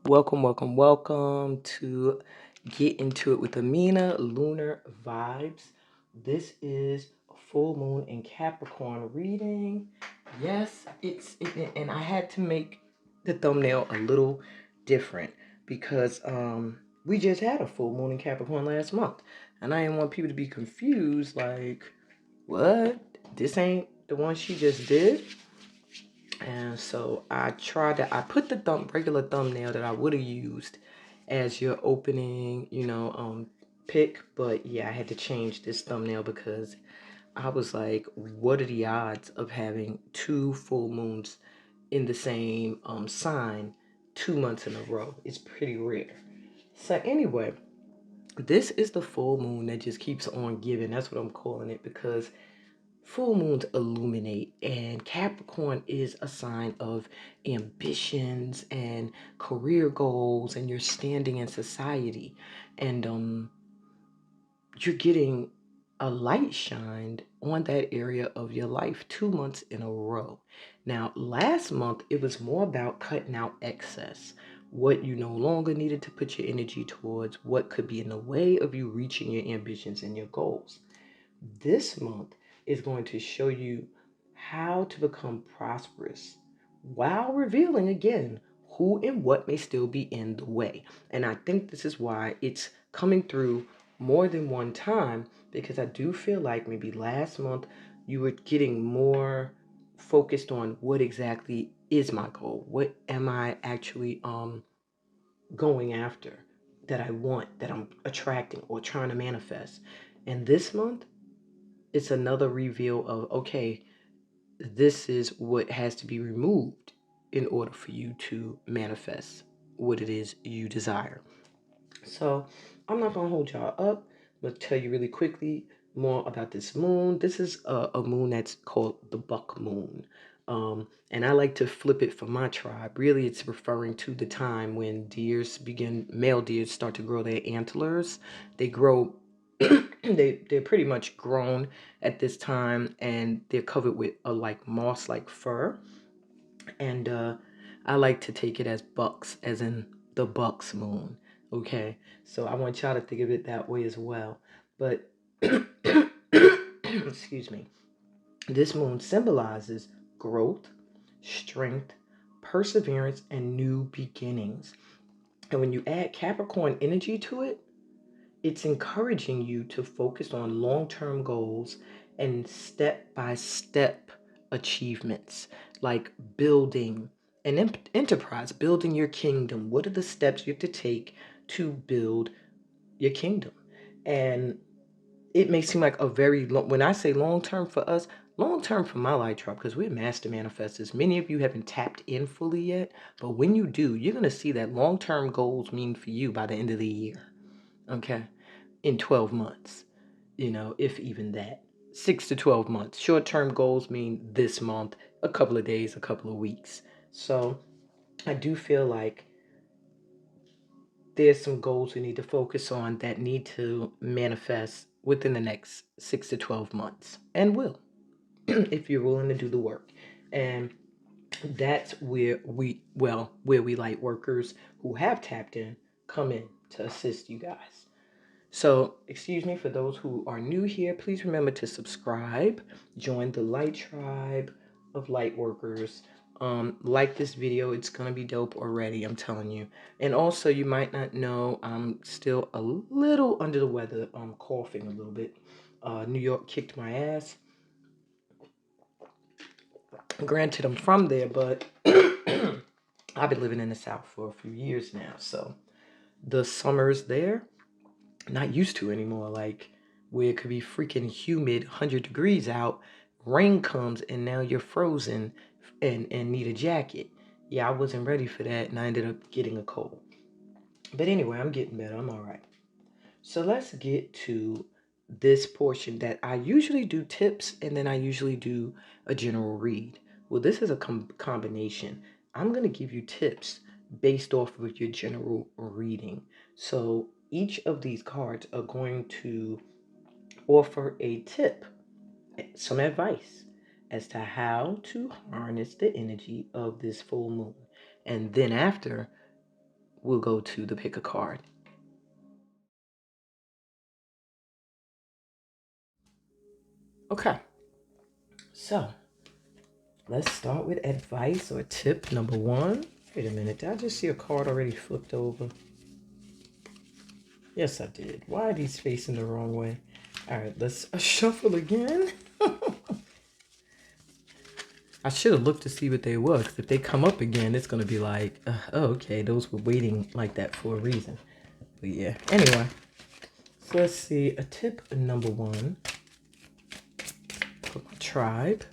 Welcome to Get Into It with Amina, Lunar Vibes. This is a full moon in Capricorn reading. Yes, and I had to make the thumbnail a little different because we just had a full moon in Capricorn last month. And I didn't want people to be confused like, what? This ain't the one she just did? And so I put the regular thumbnail that I would have used as your opening, pick. But yeah, I had to change this thumbnail because I was like, what are the odds of having two full moons in the same sign 2 months in a row? It's pretty rare. So anyway, this is the full moon that just keeps on giving. That's what I'm calling it because full moons illuminate, and Capricorn is a sign of ambitions and career goals and your standing in society. And you're getting a light shined on that area of your life 2 months in a row. Now, last month, it was more about cutting out excess, what you no longer needed to put your energy towards, what could be in the way of you reaching your ambitions and your goals. This month is going to show you how to become prosperous while revealing again who and what may still be in the way. And I think this is why it's coming through more than one time, because I do feel like maybe last month you were getting more focused on what exactly is my goal? What am I actually going after, that I want, that I'm attracting or trying to manifest? And this month it's another reveal of, okay, this is what has to be removed in order for you to manifest what it is you desire. So I'm not going to hold y'all up. I'm going to tell you really quickly more about this moon. This is a moon that's called the buck moon. And I like to flip it for my tribe. Really, it's referring to the time when male deers start to grow their antlers. They grow they're pretty much grown at this time, and they're covered with a like moss like fur. And I like to take it as bucks, as in the bucks moon. Okay, so I want y'all to think of it that way as well. But excuse me, this moon symbolizes growth, strength, perseverance, and new beginnings. And when you add Capricorn energy to it, it's encouraging you to focus on long-term goals and step-by-step achievements, like building an enterprise, building your kingdom. What are the steps you have to take to build your kingdom? And it may seem like a very long, when I say long-term for us, long-term for my light drop, because we're master manifestors. Many of you haven't tapped in fully yet, but when you do, you're going to see that long-term goals mean for you by the end of the year. Okay, in 12 months, if even that. 6 to 12 months. Short term goals mean this month, a couple of days, a couple of weeks. So I do feel like there's some goals we need to focus on that need to manifest within the next 6 to 12 months, and will, if you're willing to do the work. And that's where we light workers who have tapped in come in to assist you guys. So, excuse me, for those who are new here, please remember to subscribe, join the Light Tribe of Light Workers. Like this video, it's going to be dope already, I'm telling you. And also, you might not know, I'm still a little under the weather. I'm coughing a little bit. New York kicked my ass. Granted, I'm from there, but I've been living in the South for a few years now. So, the summers there, not used to anymore. Like, where it could be freaking humid, 100 degrees out, rain comes, and now you're frozen and need a jacket. Yeah, I wasn't ready for that, and I ended up getting a cold. But anyway, I'm getting better. I'm all right. So let's get to this portion that I usually do tips, and then I usually do a general read. Well, this is a combination. I'm going to give you tips based off of your general reading. So each of these cards are going to offer a tip, some advice as to how to harness the energy of this full moon. And then after, we'll go to the pick a card. Okay, so let's start with advice or tip number 1. Wait a minute, did I just see a card already flipped over? Yes, I did. Why are these facing the wrong way? All right, let's shuffle again. I should have looked to see what they were, because if they come up again, it's going to be like, oh, okay, those were waiting like that for a reason. But yeah, anyway. So let's see, a tip number 1 for my tribe.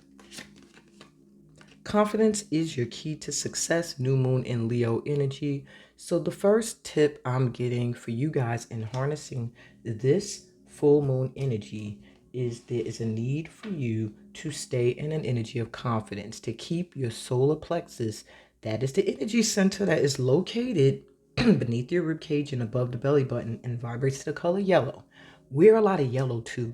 Confidence is your key to success, new moon in Leo energy. So the first tip I'm getting for you guys in harnessing this full moon energy is there is a need for you to stay in an energy of confidence, to keep your solar plexus, that is the energy center that is located beneath your rib cage and above the belly button and vibrates to the color yellow. Wear a lot of yellow too.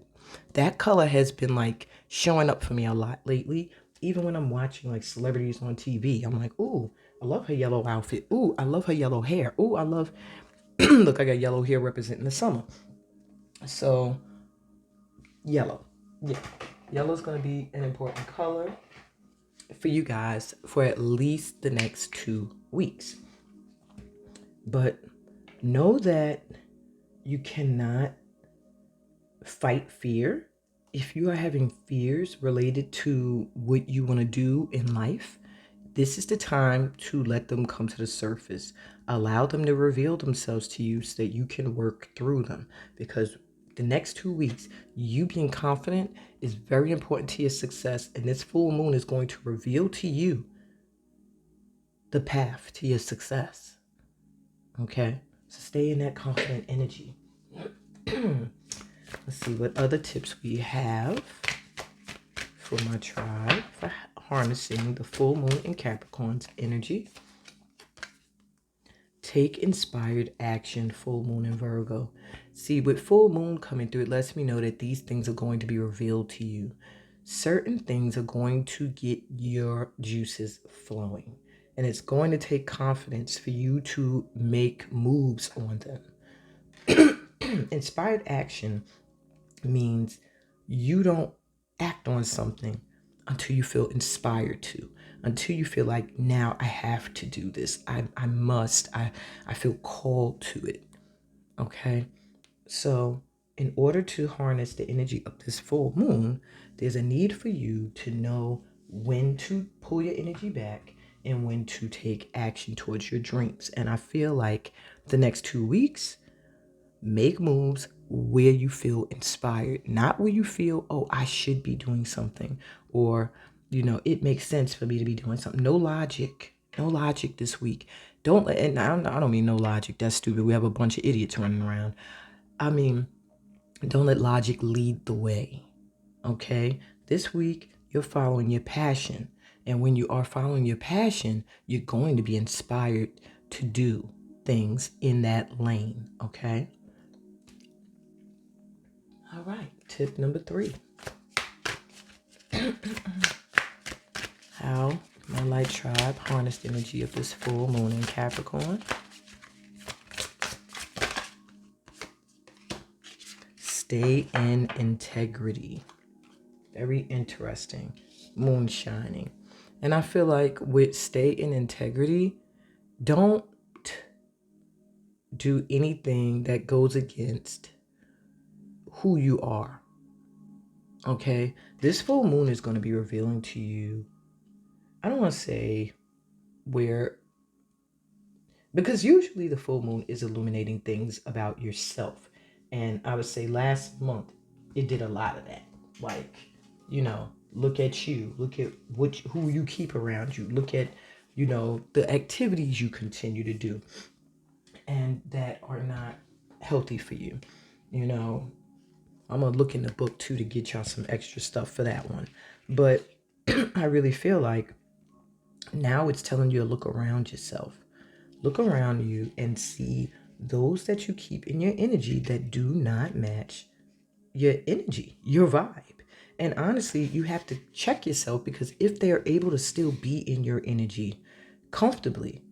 That color has been like showing up for me a lot lately. Even when I'm watching like celebrities on TV, I'm like, ooh, I love her yellow outfit. Ooh, I love her yellow hair. Ooh, I love, look, I got yellow hair representing the summer. So, yellow. Yeah. Yellow's going to be an important color for you guys for at least the next 2 weeks. But know that you cannot fight fear. If you are having fears related to what you want to do in life, this is the time to let them come to the surface. Allow them to reveal themselves to you so that you can work through them. Because the next 2 weeks, you being confident is very important to your success. And this full moon is going to reveal to you the path to your success. Okay? So stay in that confident energy. Let's see what other tips we have for my tribe for harnessing the full moon in Capricorn's energy. Take inspired action, full moon in Virgo. See, with full moon coming through, it lets me know that these things are going to be revealed to you. Certain things are going to get your juices flowing. And it's going to take confidence for you to make moves on them. Inspired action means you don't act on something until you feel inspired to, until you feel like, now I have to do this. I must. I feel called to it. Okay? So in order to harness the energy of this full moon, there's a need for you to know when to pull your energy back and when to take action towards your dreams. And I feel like the next 2 weeks, make moves where you feel inspired, not where you feel, oh, I should be doing something, or, it makes sense for me to be doing something. No logic this week. Don't let, and I don't mean no logic. That's stupid. We have a bunch of idiots running around. I mean, don't let logic lead the way. Okay? This week, you're following your passion. And when you are following your passion, you're going to be inspired to do things in that lane. Okay? All right, tip number 3. How my light tribe harnessed the energy of this full moon in Capricorn. Stay in integrity. Very interesting. Moon shining. And I feel like with stay in integrity, don't do anything that goes against who you are. Okay? This full moon is going to be revealing to you, I don't want to say because usually the full moon is illuminating things about yourself. And I would say last month, it did a lot of that. Like, look at you. Look at who you keep around you. Look at, the activities you continue to do and that are not healthy for you. I'm going to look in the book too to get y'all some extra stuff for that one. But I really feel like now it's telling you to look around yourself. Look around you and see those that you keep in your energy that do not match your energy, your vibe. And honestly, you have to check yourself, because if they are able to still be in your energy comfortably,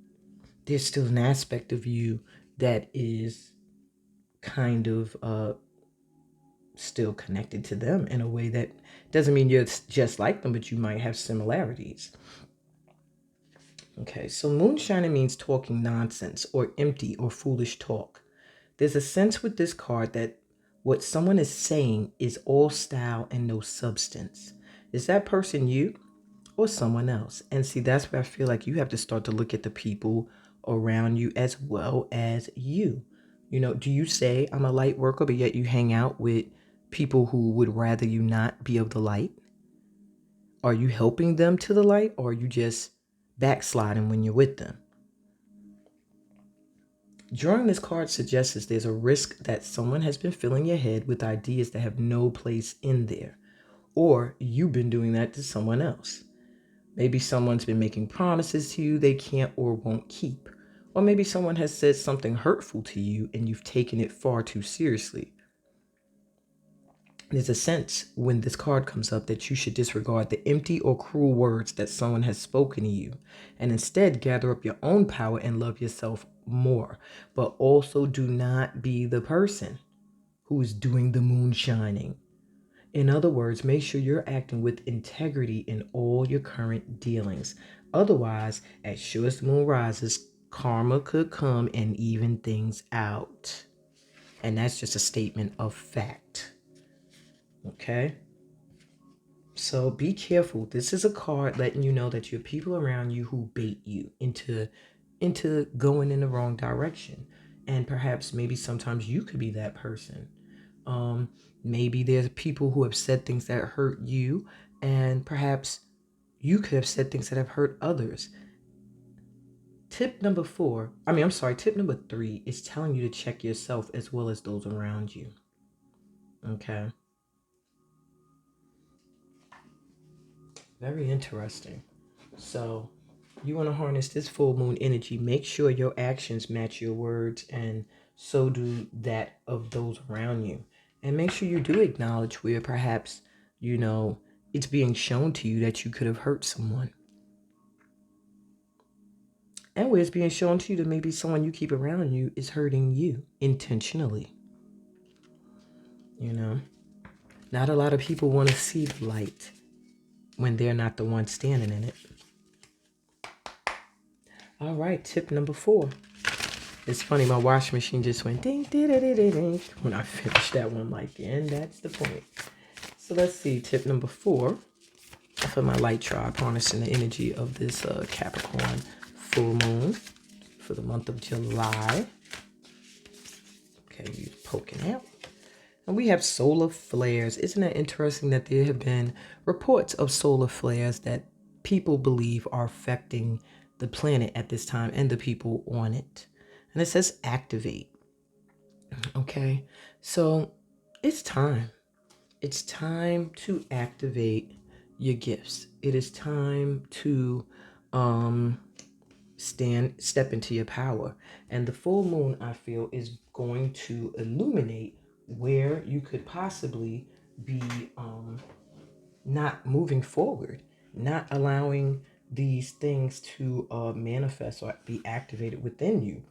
there's still an aspect of you that is kind of still connected to them in a way that doesn't mean you're just like them, but you might have similarities. Okay, so moonshining means talking nonsense or empty or foolish talk. There's a sense with this card that what someone is saying is all style and no substance. Is that person you or someone else? And see, that's where I feel like you have to start to look at the people around you as well as you. You know, do you say I'm a light worker, but yet you hang out with people who would rather you not be of the light? Are you helping them to the light, or are you just backsliding when you're with them? Drawing this card suggests there's a risk that someone has been filling your head with ideas that have no place in there, or you've been doing that to someone else. Maybe someone's been making promises to you they can't or won't keep. Or maybe someone has said something hurtful to you and you've taken it far too seriously. There's a sense when this card comes up that you should disregard the empty or cruel words that someone has spoken to you and instead gather up your own power and love yourself more. But also do not be the person who is doing the moonshining. In other words, make sure you're acting with integrity in all your current dealings. Otherwise, as sure as the moon rises, karma could come and even things out. And that's just a statement of fact. Okay? So be careful. This is a card letting you know that you have people around you who bait you into going in the wrong direction. And perhaps maybe sometimes you could be that person. Maybe there's people who have said things that hurt you, and perhaps you could have said things that have hurt others. Tip number 3 is telling you to check yourself as well as those around you. Okay. Very interesting. So, you want to harness this full moon energy. Make sure your actions match your words, and so do that of those around you. And make sure you do acknowledge where perhaps, it's being shown to you that you could have hurt someone. And where it's being shown to you that maybe someone you keep around you is hurting you intentionally. Not a lot of people want to see the light when they're not the one standing in it. All right, tip number 4. It's funny, my washing machine just went ding, ding, ding, ding, ding when I finished that one. Like, and that's the point. So let's see, tip number 4 for my light tribe, harnessing the energy of this Capricorn full moon for the month of July. Okay, you're poking out. And we have solar flares. Isn't it interesting that there have been reports of solar flares that people believe are affecting the planet at this time and the people on it? And it says activate. Okay, so it's time. It's time to activate your gifts. It is time to step into your power. And the full moon, I feel, is going to illuminate where you could possibly be not moving forward, not allowing these things to manifest or be activated within you.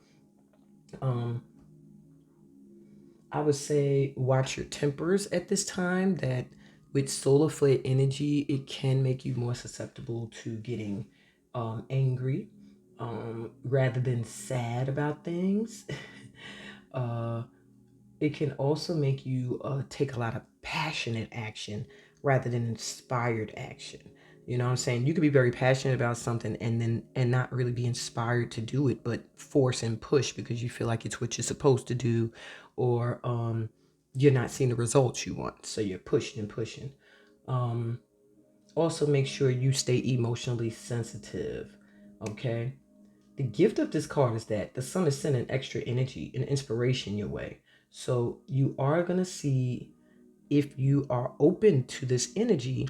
I would say watch your tempers at this time. That with solar flare energy, it can make you more susceptible to getting angry rather than sad about things. It can also make you take a lot of passionate action rather than inspired action. You know what I'm saying? You could be very passionate about something and not really be inspired to do it, but force and push because you feel like it's what you're supposed to do, or you're not seeing the results you want. So you're pushing and pushing. Also make sure you stay emotionally sensitive. Okay? The gift of this card is that the sun is sending extra energy and inspiration your way. So you are going to see, if you are open to this energy,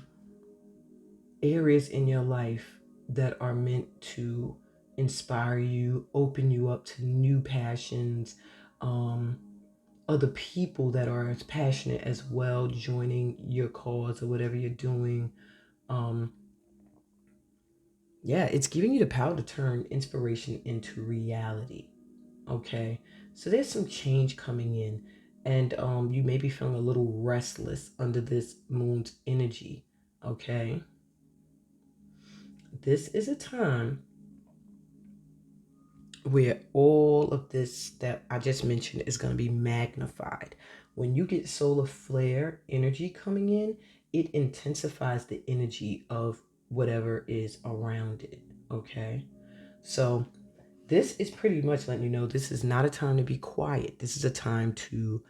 areas in your life that are meant to inspire you, open you up to new passions, other people that are as passionate as well joining your cause or whatever you're doing. Yeah, it's giving you the power to turn inspiration into reality. Okay, so there's some change coming in, and you may be feeling a little restless under this moon's energy. Okay, this is a time where all of this that I just mentioned is going to be magnified. When you get solar flare energy coming in, it intensifies the energy of whatever is around it. Okay, so this is pretty much letting you know this is not a time to be quiet. This is a time to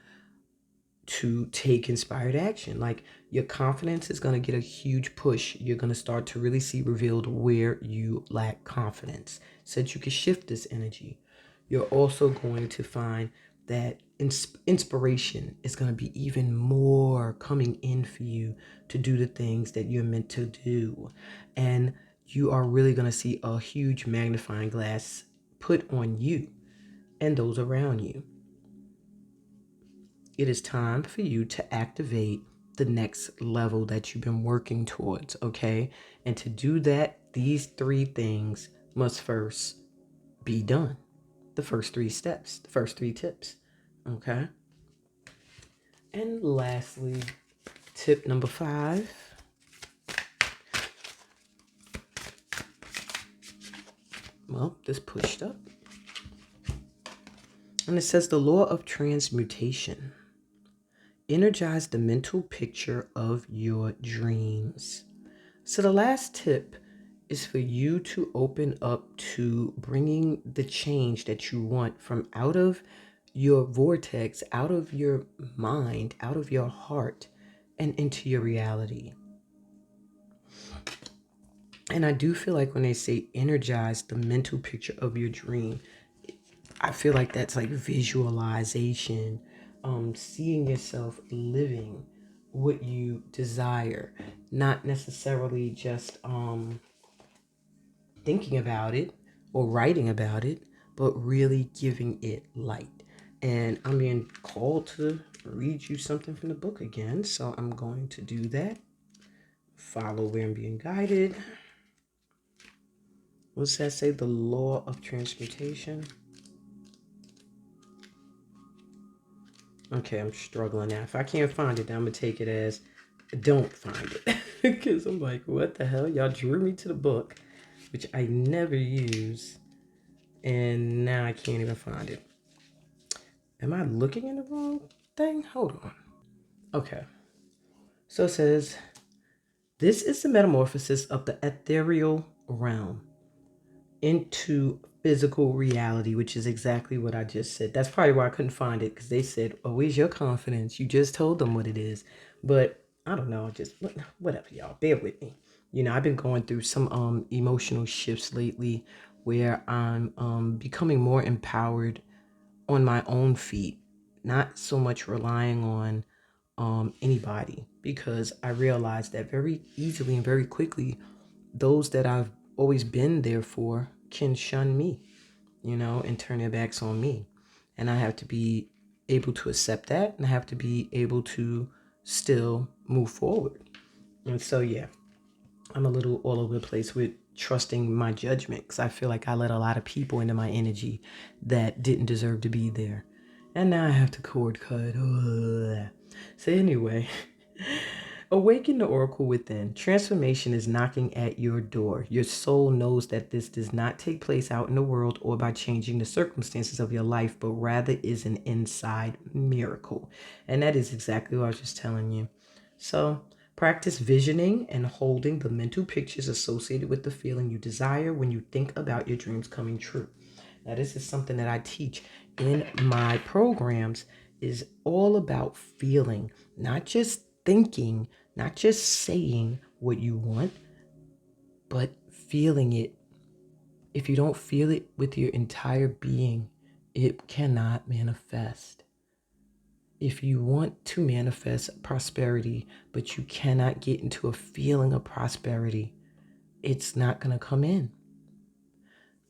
take inspired action. Like, your confidence is going to get a huge push. You're going to start to really see revealed where you lack confidence so that you can shift this energy. You're also going to find that inspiration is going to be even more coming in for you to do the things that you're meant to do. And you are really going to see a huge magnifying glass put on you and those around you. It is time for you to activate the next level that you've been working towards, okay? And to do that, these three things must first be done. The first three steps, the first three tips, okay? And lastly, tip number 5. Well, this pushed up. And it says the law of transmutation. Energize the mental picture of your dreams. So the last tip is for you to open up to bringing the change that you want from out of your vortex, out of your mind, out of your heart, and into your reality. And I do feel like when they say energize the mental picture of your dream, I feel like that's like visualization, seeing yourself living what you desire, not necessarily just thinking about it or writing about it, but really giving it light. And I'm being called to read you something from the book again, so I'm going to do that. Follow where I'm being guided. What's that say? The law of transmutation. Okay, I'm struggling now. If I can't find it, then I'm going to take it as don't find it. Because I'm like, what the hell? Y'all drew me to the book, which I never use. And now I can't even find it. Am I looking in the wrong thing? Hold on. Okay. So it says, this is the metamorphosis of the ethereal realm into physical reality, which is exactly what I just said. That's probably why I couldn't find it, because they said, oh, where's your confidence? You just told them what it is. But I don't know, just whatever, y'all. Bear with me. I've been going through some emotional shifts lately where I'm becoming more empowered on my own feet, not so much relying on anybody, because I realized that very easily and very quickly, those that I've always been there for can shun me, and turn their backs on me. And I have to be able to accept that, and I have to be able to still move forward. And so, yeah, I'm a little all over the place with trusting my judgment, because I feel like I let a lot of people into my energy that didn't deserve to be there. And now I have to cord cut. Ugh. So anyway, awaken the oracle within. Transformation is knocking at your door. Your soul knows that this does not take place out in the world or by changing the circumstances of your life, but rather is an inside miracle. And that is exactly what I was just telling you. So practice visioning and holding the mental pictures associated with the feeling you desire when you think about your dreams coming true. Now, this is something that I teach in my programs, is all about feeling, not just thinking, not just saying what you want, but feeling it. If you don't feel it with your entire being, it cannot manifest. If you want to manifest prosperity, but you cannot get into a feeling of prosperity, it's not going to come in.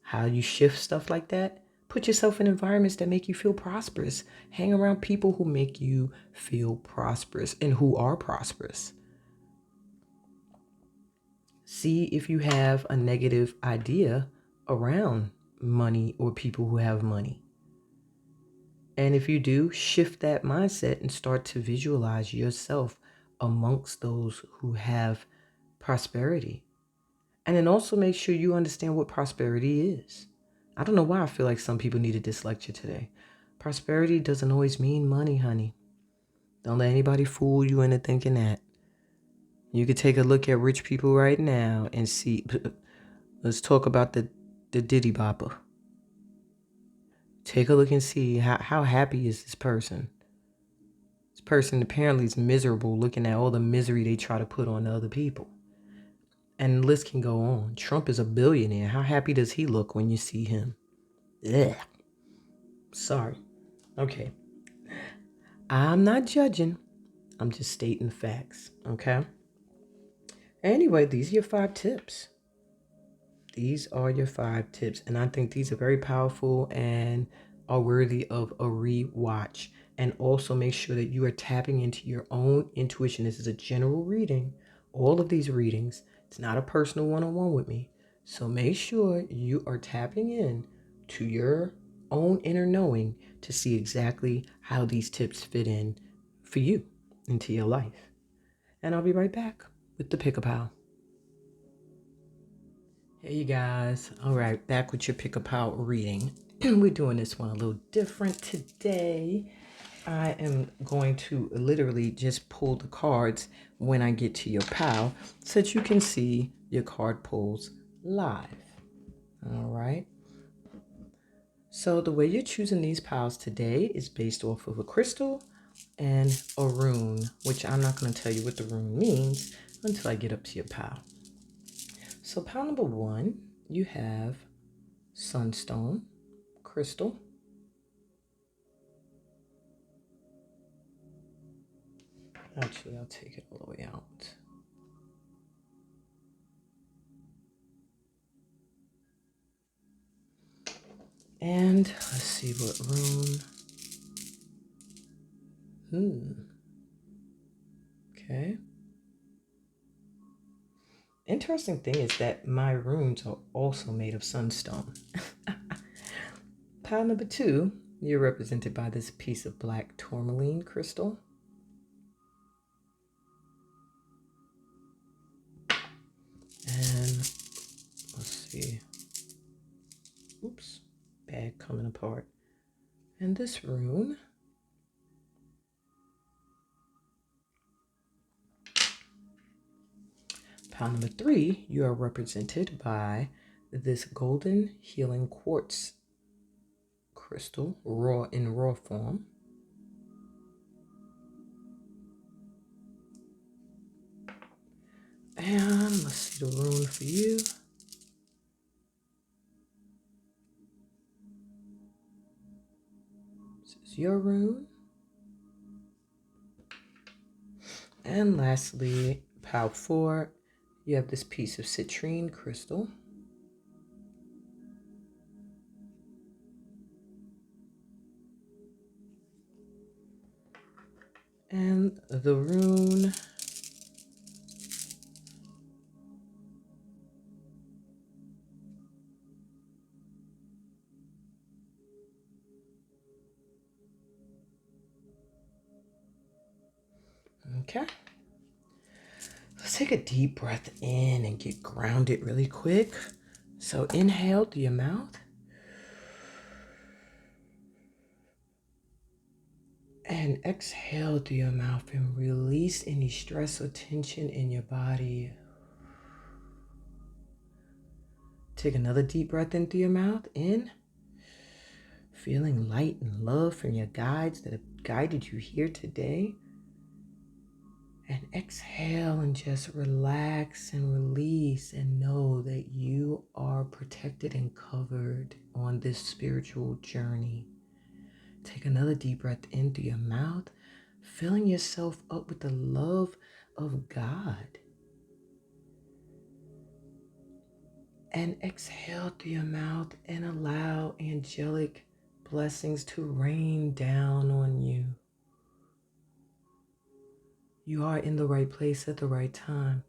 How you shift stuff like that? Put yourself in environments that make you feel prosperous. Hang around people who make you feel prosperous and who are prosperous. See if you have a negative idea around money or people who have money. And if you do, shift that mindset and start to visualize yourself amongst those who have prosperity. And then also make sure you understand what prosperity is. I don't know why I feel like some people needed this lecture today. Prosperity doesn't always mean money, honey. Don't let anybody fool you into thinking that. You could take a look at rich people right now and see. Let's talk about the Diddy Bopper. Take a look and see how happy is this person. This person apparently is miserable looking at all the misery they try to put on other people. And the list can go on. Trump is a billionaire. How happy does he look when you see him? Ugh. Sorry. Okay. I'm not judging. I'm just stating facts. Okay? Anyway, these are your 5 tips. These are your 5 tips. And I think these are very powerful and are worthy of a rewatch. And also make sure that you are tapping into your own intuition. This is a general reading. All of these readings. It's not a personal one-on-one with me. So make sure you are tapping in to your own inner knowing to see exactly how these tips fit in for you into your life. And I'll be right back with the Pick-a-Pal. Hey you guys. All right, back with your Pick-a-Pal reading. We're doing this one a little different today. I am going to literally just pull the cards when I get to your pal so that you can see your card pulls live. All right. So the way you're choosing these piles today is based off of a crystal and a rune, which I'm not going to tell you what the rune means until I get up to your pile. So pile number 1, you have sunstone, crystal. Actually, I'll take it all the way out. And let's see what rune. Okay. Interesting thing is that my runes are also made of sunstone. Pile number 2, you're represented by this piece of black tourmaline crystal. And let's see. Oops, bag coming apart. And this rune. Pile number 3, you are represented by this golden healing quartz crystal, in raw form. And let's see the rune for you. This is your rune. And lastly, pile 4, you have this piece of citrine crystal. And the rune. Okay. Let's take a deep breath in and get grounded really quick. So inhale through your mouth. And exhale through your mouth and release any stress or tension in your body. Take another deep breath in through your mouth. In. Feeling light and love from your guides that have guided you here today. And exhale and just relax and release and know that you are protected and covered on this spiritual journey. Take another deep breath in through your mouth, filling yourself up with the love of God. And exhale through your mouth and allow angelic blessings to rain down on you. You are in the right place at the right time.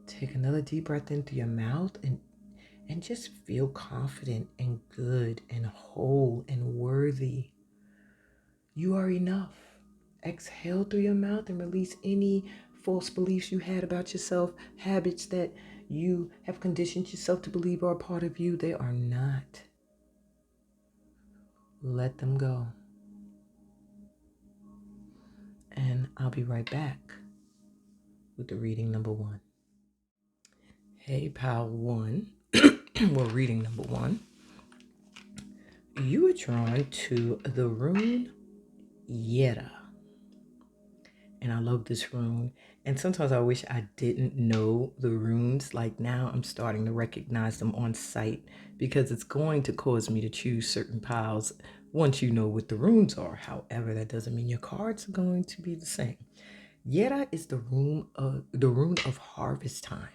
Take another deep breath in through your mouth and just feel confident and good and whole and worthy. You are enough. Exhale through your mouth and release any false beliefs you had about yourself, habits that you have conditioned yourself to believe are a part of you. They are not. Let them go. And I'll be right back with the reading number 1. Hey, pal 1. Well, reading number 1. You are drawn to the rune Yera. And I love this rune. And sometimes I wish I didn't know the runes. Like now I'm starting to recognize them on sight because it's going to cause me to choose certain piles once you know what the runes are. However, that doesn't mean your cards are going to be the same. Yera is the rune of harvest time.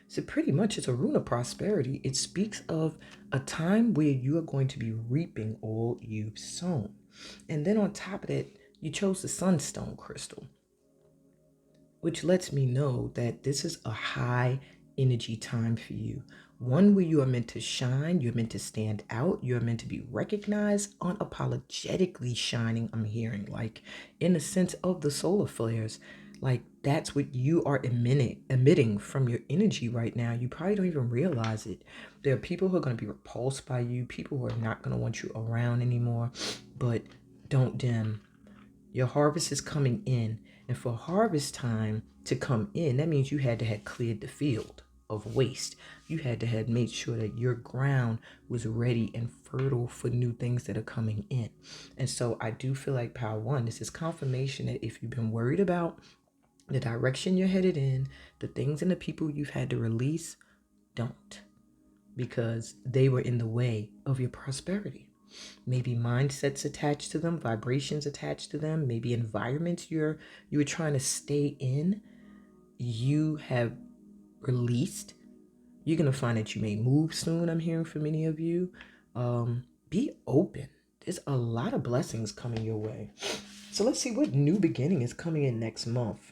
So pretty much it's a rune of prosperity. It speaks of a time where you are going to be reaping all you've sown. And then on top of that, you chose the sunstone crystal, which lets me know that this is a high energy time for you. One where you are meant to shine, you're meant to stand out, you're meant to be recognized, unapologetically shining, I'm hearing, like in the sense of the solar flares. Like that's what you are emitting from your energy right now. You probably don't even realize it. There are people who are going to be repulsed by you, people who are not going to want you around anymore, but don't dim. Your harvest is coming in. And for harvest time to come in, that means you had to have cleared the field of waste. You had to have made sure that your ground was ready and fertile for new things that are coming in. And so I do feel like Power One, this is confirmation that if you've been worried about the direction you're headed in, the things and the people you've had to release, don't. Because they were in the way of your prosperity. Maybe mindsets attached to them, vibrations attached to them, maybe environments you were trying to stay in, you have released. You're going to find that you may move soon, I'm hearing from many of you. Be open. There's a lot of blessings coming your way. So let's see what new beginning is coming in next month.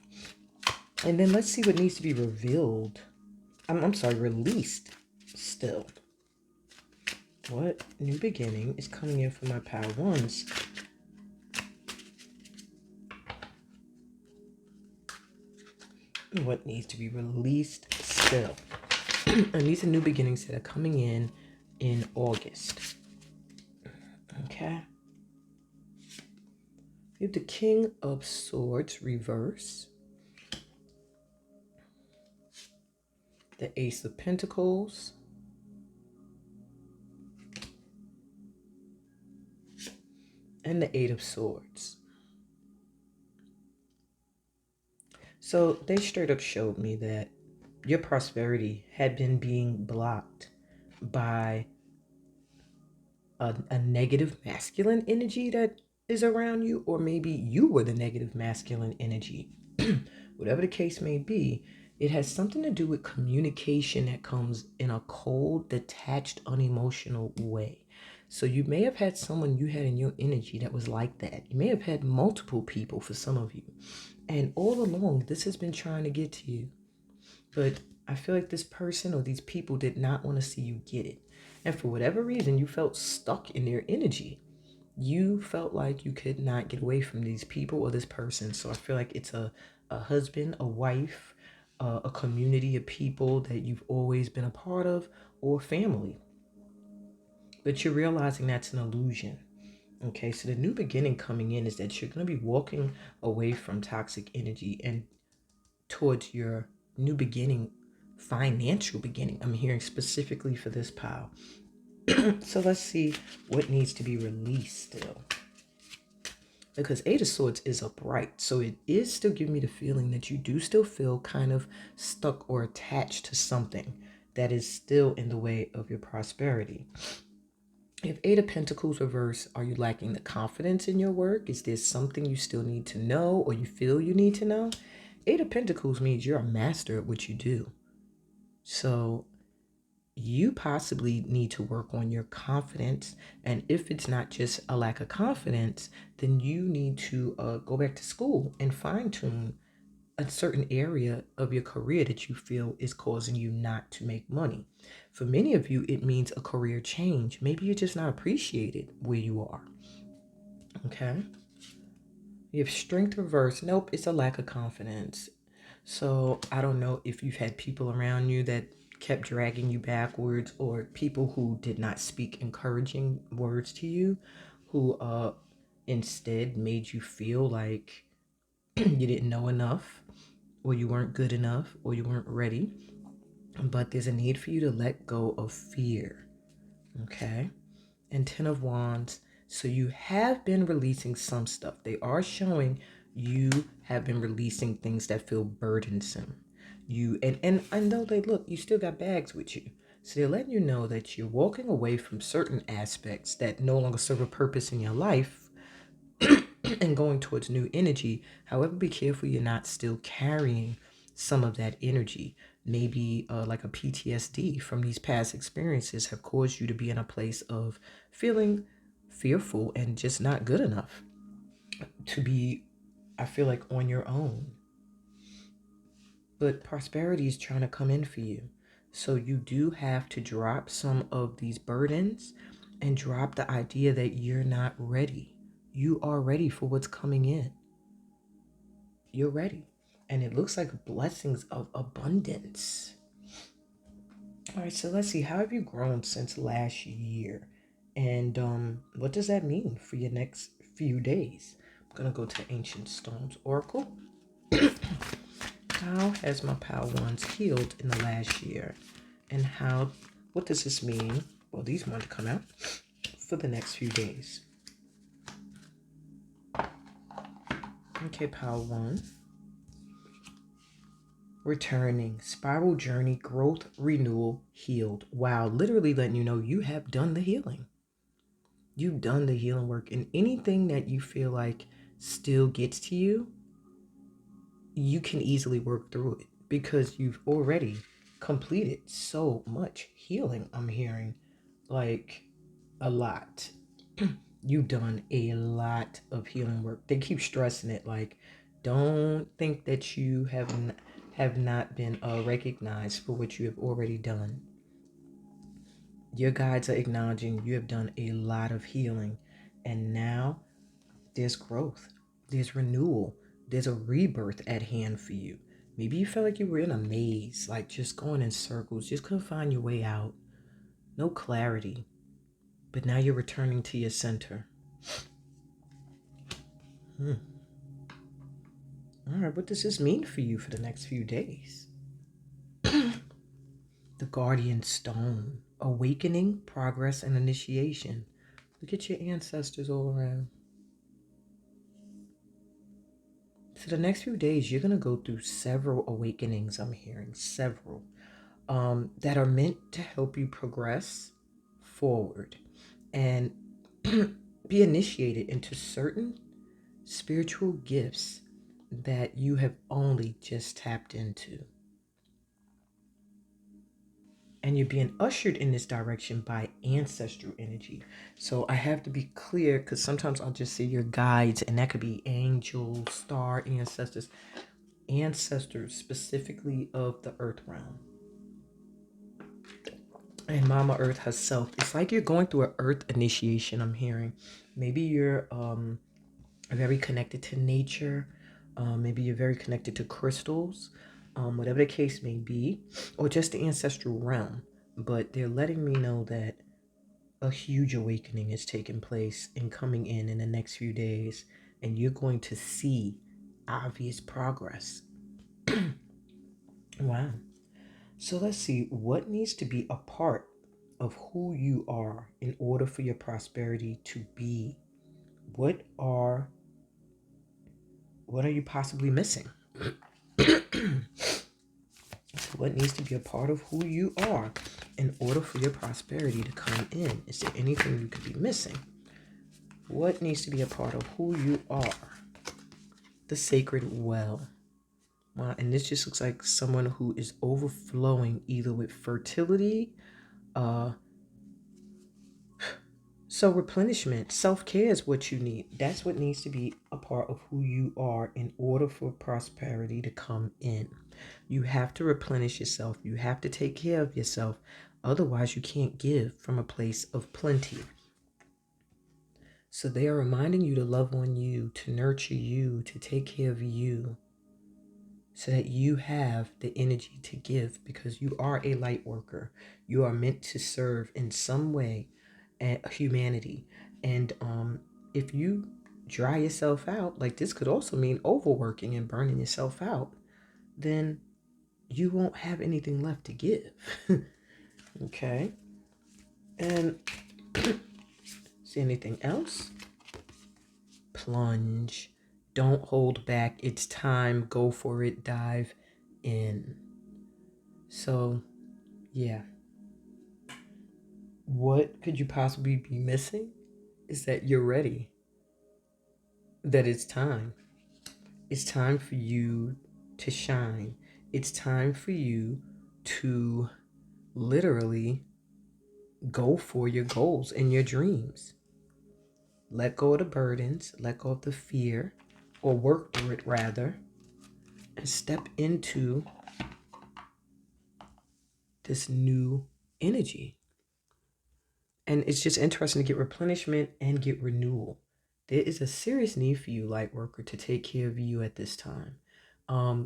And then let's see what needs to be revealed. Released still. What new beginning is coming in for my Power Ones? What needs to be released still? And these are new beginnings that are coming in August. Okay. We have the King of Swords reverse. The Ace of Pentacles. And the Eight of Swords. So they straight up showed me that your prosperity had been being blocked by a negative masculine energy that is around you, or maybe you were the negative masculine energy. Whatever the case may be, it has something to do with communication that comes in a cold, detached, unemotional way. So you may have had someone you had in your energy that was like that. You may have had multiple people for some of you. And all along, this has been trying to get to you. But I feel like this person or these people did not want to see you get it. And for whatever reason, you felt stuck in their energy. You felt like you could not get away from these people or this person. So I feel like it's a husband, a wife, a community of people that you've always been a part of, or family. But you're realizing that's an illusion. Okay, so the new beginning coming in is that you're going to be walking away from toxic energy and towards your new beginning, financial beginning. I'm hearing specifically for this pile. So let's see what needs to be released still. Because Eight of Swords is upright. So it is still giving me the feeling that you do still feel kind of stuck or attached to something that is still in the way of your prosperity. If Eight of Pentacles reverse, are you lacking the confidence in your work? Is there something you still need to know or you feel you need to know? Eight of Pentacles means you're a master at what you do. So you possibly need to work on your confidence. And if it's not just a lack of confidence, then you need to go back to school and fine tune a certain area of your career that you feel is causing you not to make money. For many of you, it means a career change. Maybe you're just not appreciated where you are. Okay. You have strength reversed. Nope, it's a lack of confidence. So I don't know if you've had people around you that kept dragging you backwards, or people who did not speak encouraging words to you, who instead made you feel like you didn't know enough, or you weren't good enough, or you weren't ready. But there's a need for you to let go of fear. Okay. And 10 of Wands. So you have been releasing some stuff. They are showing you have been releasing things that feel burdensome. And I know they look, you still got bags with you. So they're letting you know that you're walking away from certain aspects that no longer serve a purpose in your life and going towards new energy. However, be careful you're not still carrying some of that energy. Maybe like a PTSD from these past experiences have caused you to be in a place of feeling fearful and just not good enough to be, I feel like, on your own. But prosperity is trying to come in for you. So you do have to drop some of these burdens and drop the idea that you're not ready. You are ready for what's coming in. You're ready. And it looks like blessings of abundance. All right, so let's see. How have you grown since last year? And what does that mean for your next few days? I'm going to go to Ancient Stones Oracle. How has my Pile Ones healed in the last year? And what does this mean? Well, these ones come out for the next few days. Okay, Pile 1. Returning, spiral journey, growth, renewal, healed. Wow, literally letting you know you have done the healing. You've done the healing work. And anything that you feel like still gets to you, you can easily work through it because you've already completed so much healing. I'm hearing like a lot. You've done a lot of healing work. They keep stressing it, like, don't think that you have not been recognized for what you have already done. Your guides are acknowledging you have done a lot of healing, and now there's growth, there's renewal, there's a rebirth at hand for you. Maybe you felt like you were in a maze, like just going in circles, just couldn't find your way out, no clarity, but now you're returning to your center. All right, what does this mean for you for the next few days? The Guardian Stone, awakening, progress, and initiation. Look at your ancestors all around. So the next few days, you're going to go through several awakenings, I'm hearing, several, that are meant to help you progress forward and be initiated into certain spiritual gifts that you have only just tapped into. And you're being ushered in this direction by ancestral energy. So I have to be clear, because sometimes I'll just say your guides, and that could be angels, star ancestors, ancestors specifically of the earth realm. And Mama Earth herself. It's like you're going through an earth initiation, I'm hearing. Maybe you're very connected to nature. Maybe you're very connected to crystals. Whatever the case may be, or just the ancestral realm. But they're letting me know that a huge awakening is taking place and coming in the next few days, and you're going to see obvious progress. Wow. So let's see, what needs to be a part of who you are in order for your prosperity to be? What are you possibly missing? What needs to be a part of who you are in order for your prosperity to come in? Is there anything you could be missing? What needs to be a part of who you are? The sacred well. Wow, and this just looks like someone who is overflowing either with fertility, So replenishment, self-care is what you need. That's what needs to be a part of who you are in order for prosperity to come in. You have to replenish yourself. You have to take care of yourself. Otherwise, you can't give from a place of plenty. So they are reminding you to love on you, to nurture you, to take care of you, so that you have the energy to give, because you are a light worker. You are meant to serve in some way humanity. And if you dry yourself out, like this could also mean overworking and burning yourself out, then you won't have anything left to give. Okay. And see anything else? Plunge. Don't hold back. It's time. Go for it. Dive in. So, yeah. What could you possibly be missing? Is that you're ready. That it's time. It's time for you to shine. It's time for you to literally go for your goals and your dreams. Let go of the burdens, let go of the fear, or work through it rather, and step into this new energy. And it's just interesting to get replenishment and get renewal. There is a serious need for you, light worker, to take care of you at this time.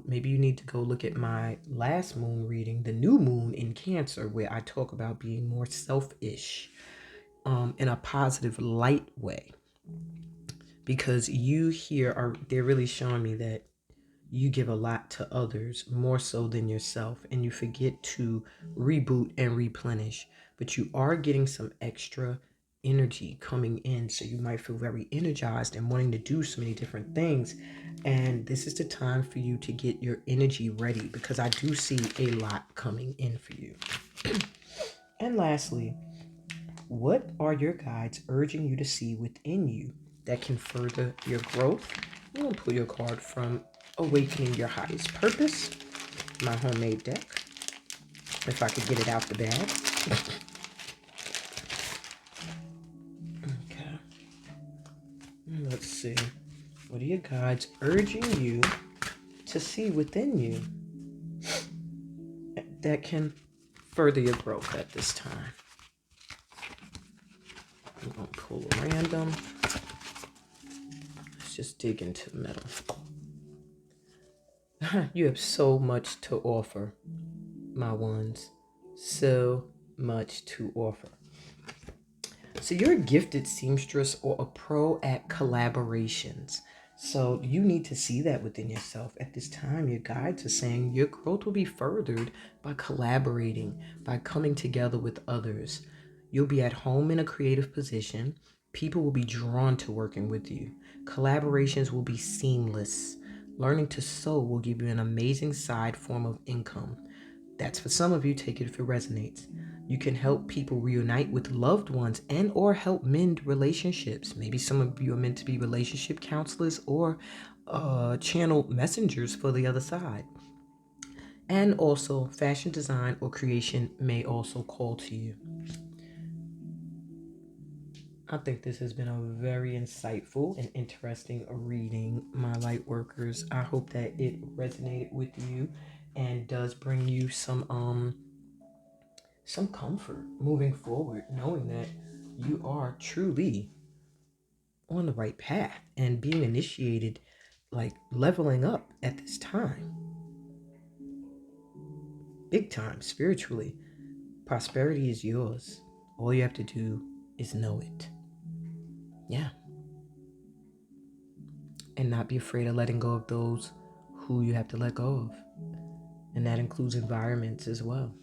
Maybe you need to go look at my last moon reading, the new moon in Cancer, where I talk about being more selfish in a positive, light way. Because you here they're really showing me that you give a lot to others, more so than yourself, and you forget to reboot and replenish. But you are getting some extra energy coming in, so you might feel very energized and wanting to do so many different things. And this is the time for you to get your energy ready, because I do see a lot coming in for you. And lastly, what are your guides urging you to see within you that can further your growth? I'm going to pull your card from Awakening Your Highest Purpose, my homemade deck, if I could get it out the bag. Okay. Let's see. What are your guides urging you to see within you that can further your growth at this time? I'm going to pull a random. Let's just dig into the middle. You have so much to offer, my ones. So much to offer. So you're a gifted seamstress or a pro at collaborations. So you need to see that within yourself. At this time, your guides are saying your growth will be furthered by collaborating, by coming together with others. You'll be at home in a creative position. People will be drawn to working with you. Collaborations will be seamless. Learning to sew will give you an amazing side form of income. That's for some of you. Take it if it resonates. You can help people reunite with loved ones and or help mend relationships. Maybe some of you are meant to be relationship counselors or channel messengers for the other side. And also, fashion design or creation may also call to you. I think this has been a very insightful and interesting reading, my light workers. I hope that it resonated with you and does bring you some comfort moving forward, knowing that you are truly on the right path and being initiated, like leveling up at this time. Big time, spiritually. Prosperity is yours. All you have to do is know it. Yeah. And not be afraid of letting go of those who you have to let go of. And that includes environments as well.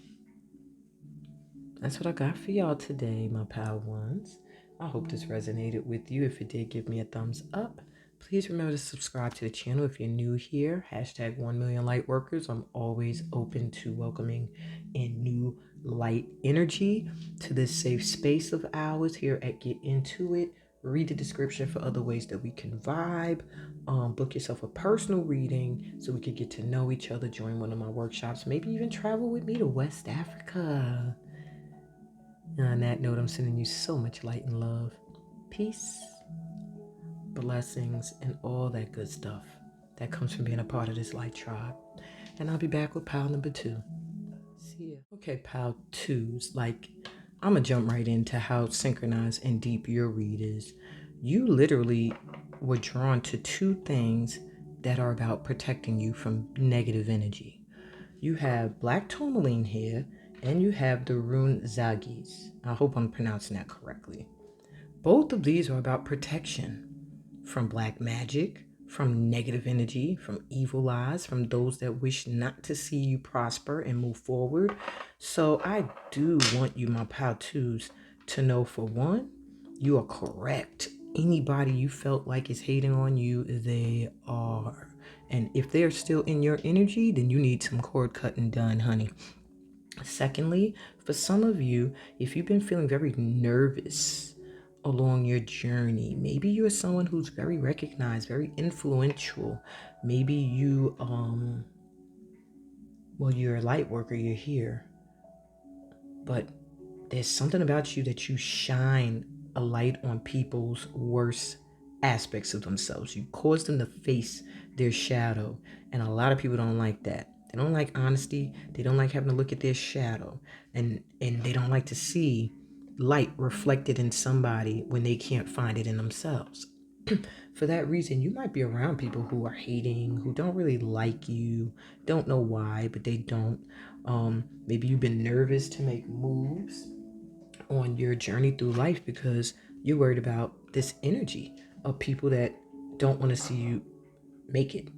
That's what I got for y'all today, my pal ones. I hope this resonated with you. If it did, give me a thumbs up. Please remember to subscribe to the channel if you're new here. Hashtag 1 million light workers. I'm always open to welcoming in new light energy to this safe space of ours here at Get Into It. Read the description for other ways that we can vibe. Book yourself a personal reading so we could get to know each other. Join one of my workshops. Maybe even travel with me to West Africa. And on that note, I'm sending you so much light and love, peace, blessings, and all that good stuff that comes from being a part of this light tribe. And I'll be back with pile number 2. See ya. Okay, pile 2s. I'm going to jump right into how synchronized and deep your read is. You literally were drawn to 2 things that are about protecting you from negative energy. You have black tourmaline here, and you have the rune Zagis. I hope I'm pronouncing that correctly. Both of these are about protection from black magic, from negative energy, from evil eyes, from those that wish not to see you prosper and move forward. So I do want you, my pal twos, to know, for one, you are correct. Anybody you felt like is hating on you, they are. And if they're still in your energy, then you need some cord cutting done, honey. Secondly, for some of you, if you've been feeling very nervous along your journey, maybe you're someone who's very recognized, very influential. Maybe you're a light worker, you're here, but there's something about you that you shine a light on people's worst aspects of themselves. You cause them to face their shadow, and a lot of people don't like that. They don't like honesty. They don't like having to look at their shadow, and they don't like to see light reflected in somebody when they can't find it in themselves. For that reason, you might be around people who are hating, who don't really like you, don't know why, but they don't. Maybe you've been nervous to make moves on your journey through life because you're worried about this energy of people that don't want to see you make it.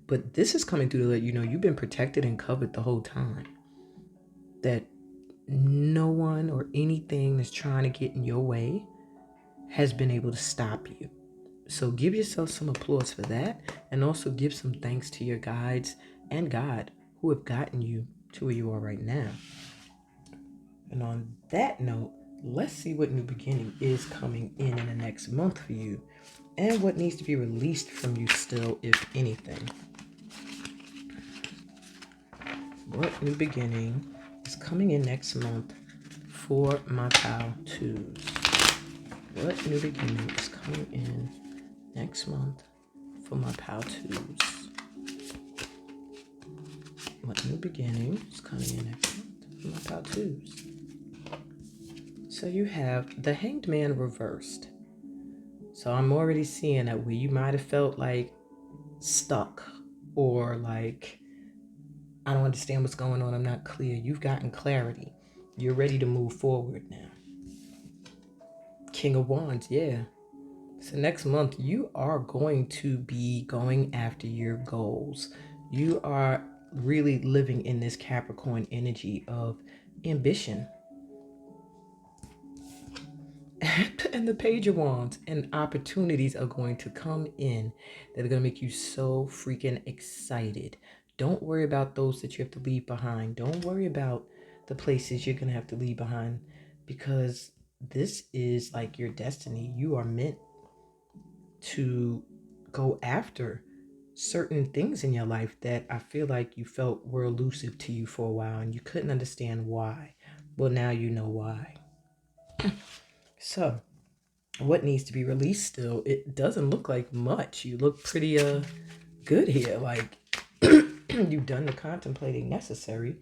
But this is coming through to let you know you've been protected and covered the whole time. That no one or anything that's trying to get in your way has been able to stop you. So give yourself some applause for that, and also give some thanks to your guides and God who have gotten you to where you are right now. And on that note, let's see what new beginning is coming in the next month for you, and what needs to be released from you still, if anything. What new beginning is coming in next month for my pal twos? What new beginning is coming in next month for my pal twos? What new beginning is coming in next month for my pal twos? So you have the Hanged Man reversed. So I'm already seeing that where you might have felt like stuck, or like, I don't understand what's going on, I'm not clear. You've gotten clarity. You're ready to move forward now. King of Wands, yeah. So next month, you are going to be going after your goals. You are really living in this Capricorn energy of ambition. And the Page of Wands, and opportunities are going to come in that are going to make you so freaking excited. Don't worry about those that you have to leave behind. Don't worry about the places you're going to have to leave behind, because this is like your destiny. You are meant to go after certain things in your life that I feel like you felt were elusive to you for a while and you couldn't understand why. Well, now you know why. So, what needs to be released still? It doesn't look like much. You look pretty good here. Like, you've done the contemplating necessary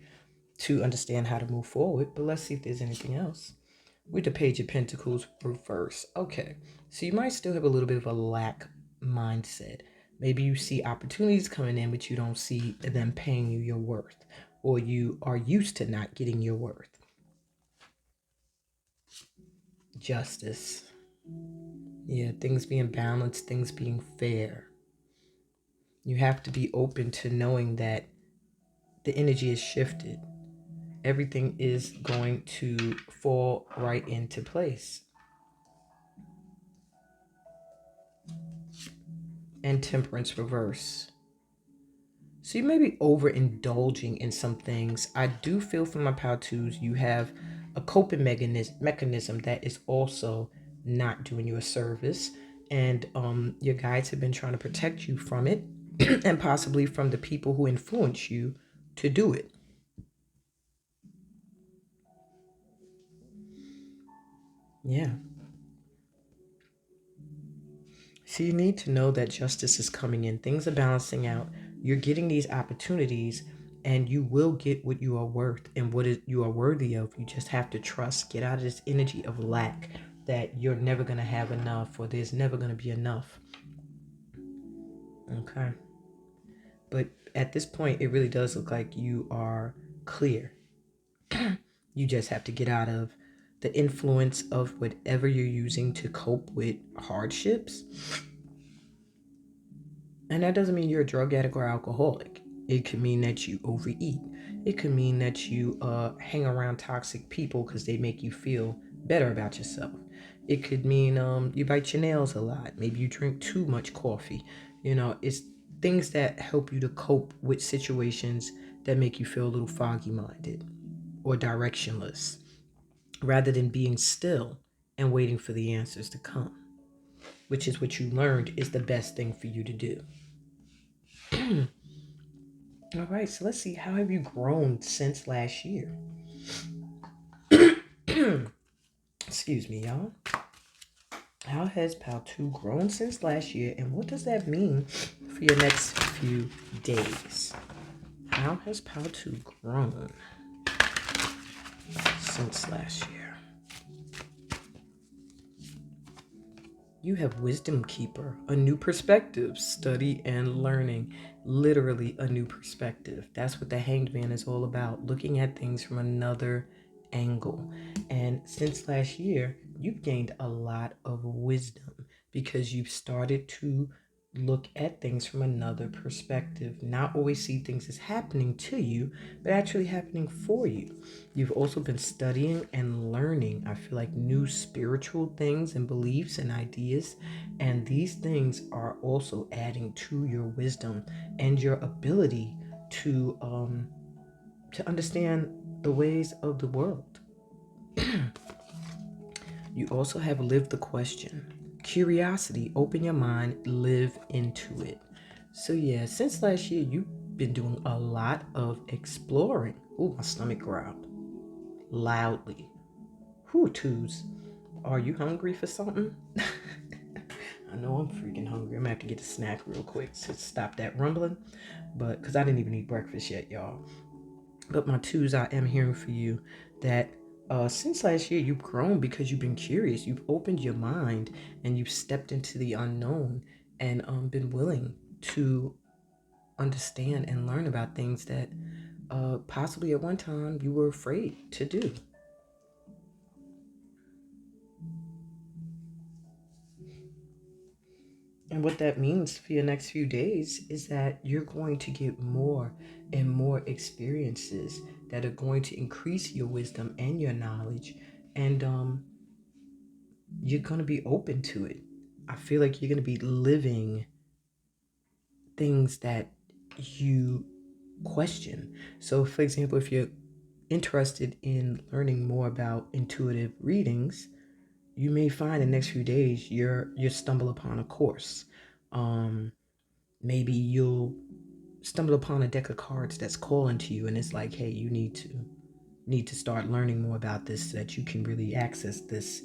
to understand how to move forward. But let's see if there's anything else. With the Page of Pentacles reverse. Okay, so you might still have a little bit of a lack mindset. Maybe you see opportunities coming in, but you don't see them paying you your worth, or you are used to not getting your worth. Justice. Yeah, things being balanced, things being fair. You have to be open to knowing that the energy is shifted. Everything is going to fall right into place. And Temperance reverse. So you may be overindulging in some things. I do feel from my pal twos, you have a coping mechanism that is also not doing you a service. And your guides have been trying to protect you from it and possibly from the people who influence you to do it. Yeah. So you need to know that justice is coming in. Things are balancing out. You're getting these opportunities and you will get what you are worth and you are worthy of. You just have to trust. Get out of this energy of lack that you're never going to have enough or there's never going to be enough. Okay. But at this point, it really does look like you are clear. You just have to get out of the influence of whatever you're using to cope with hardships. And that doesn't mean you're a drug addict or alcoholic. It could mean that you overeat. It could mean that you hang around toxic people because they make you feel better about yourself. It could mean you bite your nails a lot. Maybe you drink too much coffee. It's things that help you to cope with situations that make you feel a little foggy minded or directionless rather than being still and waiting for the answers to come, which is what you learned is the best thing for you to do. All right, so let's see. How have you grown since last year? Excuse me, y'all. How has PAL 2 grown since last year, and what does that mean for your next few days? How has PAL 2 grown since last year? You have Wisdom Keeper, a new perspective, study and learning, literally a new perspective. That's what the Hanged Man is all about, looking at things from another angle. And since last year, you've gained a lot of wisdom because you've started to look at things from another perspective, not always see things as happening to you, but actually happening for you. You've also been studying and learning, I feel like, new spiritual things and beliefs and ideas. And these things are also adding to your wisdom and your ability to understand the ways of the world. You also have lived the question. Curiosity, open your mind, live into it. So yeah, since last year, you've been doing a lot of exploring. Ooh, my stomach growled loudly. Whew, twos. Are you hungry for something? I know I'm freaking hungry. I'm gonna have to get a snack real quick to stop that rumbling. But because I didn't even eat breakfast yet, y'all. But my twos, I am hearing for you that since last year, you've grown because you've been curious. You've opened your mind and you've stepped into the unknown and been willing to understand and learn about things that possibly at one time you were afraid to do. And what that means for your next few days is that you're going to get more and more experiences that are going to increase your wisdom and your knowledge. And you're going to be open to it. I feel like you're going to be living things that you question. So, for example, if you're interested in learning more about intuitive readings, you may find in the next few days you stumble upon a course. Maybe you'll stumble upon a deck of cards that's calling to you, and it's like, hey, you need to start learning more about this so that you can really access this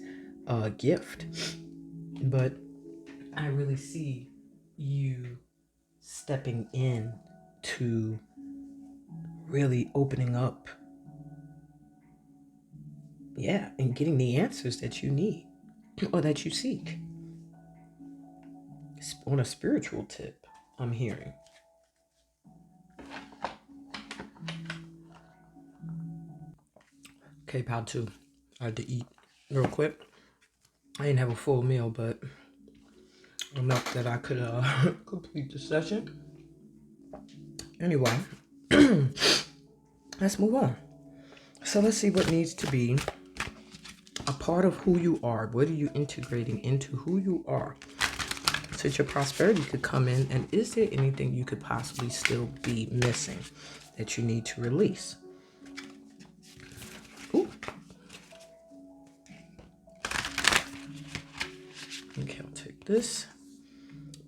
gift. But I really see you stepping in to really opening up, yeah, and getting the answers that you need or that you seek. On a spiritual tip, I'm hearing. Okay, pal, too. I had to eat real quick. I didn't have a full meal, but enough that I could complete the session. Anyway, let's move on. So let's see what needs to be a part of who you are. What are you integrating into who you are so that your prosperity could come in? And is there anything you could possibly still be missing that you need to release? Ooh. Okay, I'll take this.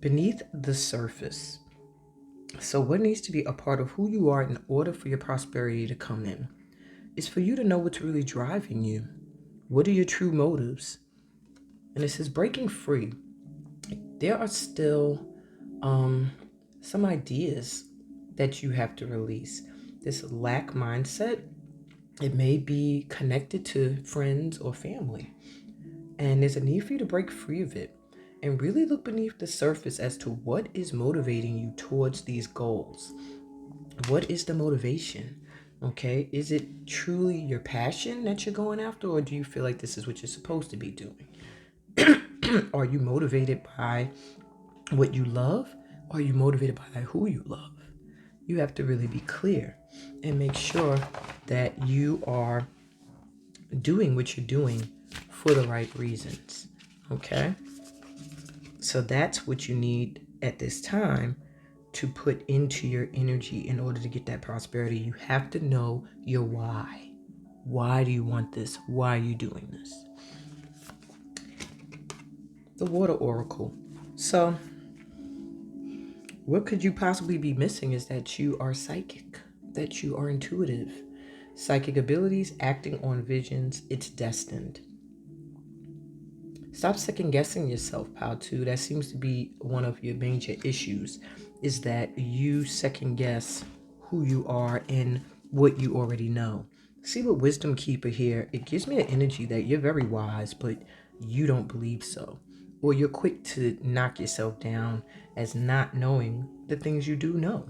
Beneath the surface. So what needs to be a part of who you are in order for your prosperity to come in is for you to know what's really driving you. What are your true motives? And it says breaking free. There are still some ideas that you have to release. This lack mindset, it may be connected to friends or family. And there's a need for you to break free of it and really look beneath the surface as to what is motivating you towards these goals. What is the motivation? Okay, is it truly your passion that you're going after, or do you feel like this is what you're supposed to be doing? Are you motivated by what you love? Or are you motivated by who you love? You have to really be clear and make sure that you are doing what you're doing for the right reasons. Okay? So that's what you need at this time to put into your energy in order to get that prosperity. You have to know your why. Why do you want this? Why are you doing this? The water oracle. So what could you possibly be missing is that you are psychic, that you are intuitive. Psychic abilities, acting on visions, it's destined. Stop second guessing yourself, pal, too. That seems to be one of your major issues, is that you second guess who you are and what you already know. See what Wisdom Keeper here, it gives me an energy that you're very wise, but you don't believe so. Or you're quick to knock yourself down as not knowing the things you do know.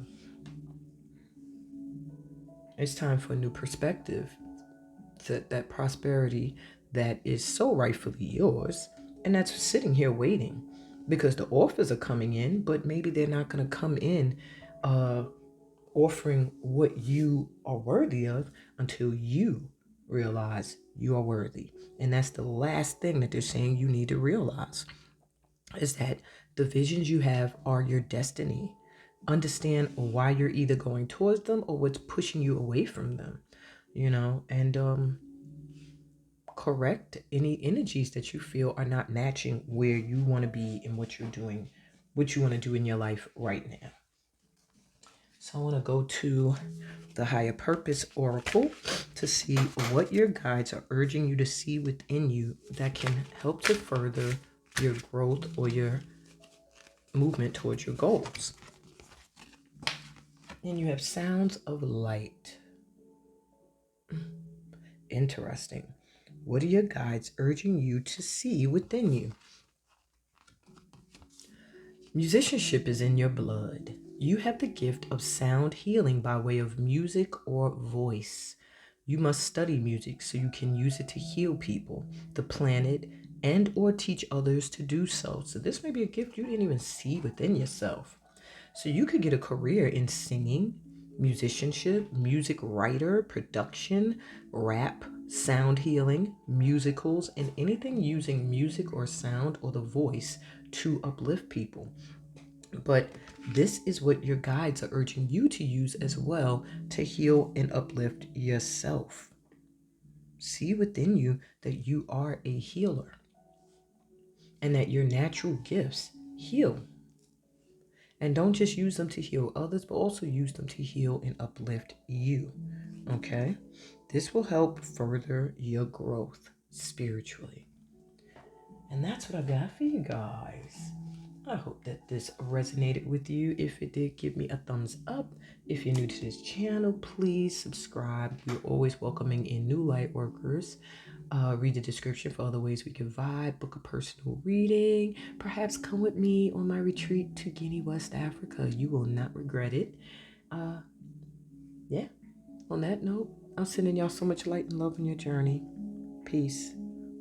It's time for a new perspective. That prosperity that is so rightfully yours, and that's sitting here waiting because the offers are coming in, but maybe they're not going to come in offering what you are worthy of until you realize you are worthy. And that's the last thing that they're saying you need to realize, is that the visions you have are your destiny. Understand why you're either going towards them or what's pushing you away from them, and correct any energies that you feel are not matching where you want to be and what you're doing, what you want to do in your life right now. So I want to go to the Higher Purpose Oracle to see what your guides are urging you to see within you that can help to further your growth or your movement towards your goals. And you have Sounds of Light. Interesting. What are your guides urging you to see within you? Musicianship is in your blood. You have the gift of sound healing by way of music or voice. You must study music so you can use it to heal people, the planet, and or teach others to do so. So this may be a gift you didn't even see within yourself. So you could get a career in singing, musicianship, music writer, production, rap, sound healing, musicals, and anything using music or sound or the voice to uplift people. But this is what your guides are urging you to use as well to heal and uplift yourself. See within you that you are a healer and that your natural gifts heal. And don't just use them to heal others, but also use them to heal and uplift you. Okay? This will help further your growth spiritually. And that's what I got for you guys. I hope that this resonated with you. If it did, give me a thumbs up. If you're new to this channel, please subscribe. We're always welcoming in new light workers. Read the description for other ways we can vibe, book a personal reading, perhaps come with me on my retreat to Guinea, West Africa. You will not regret it. Yeah, on that note, I'm sending y'all so much light and love in your journey. Peace,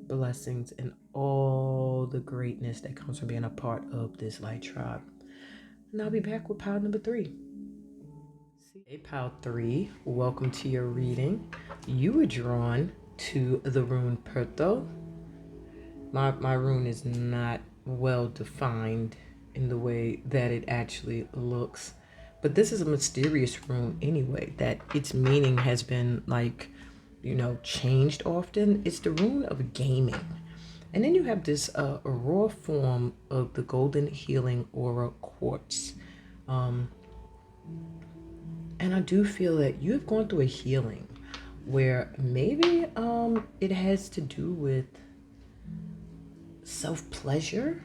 blessings, and all the greatness that comes from being a part of this light tribe. And I'll be back with pile number 3. Hey, pile 3, welcome to your reading. You were drawn to the rune Perto. My rune is not well defined in the way that it actually looks. But this is a mysterious rune anyway, that its meaning has been changed often. It's the rune of gaming. And then you have this raw form of the golden healing aura quartz. And I do feel that you have gone through a healing where maybe it has to do with self-pleasure,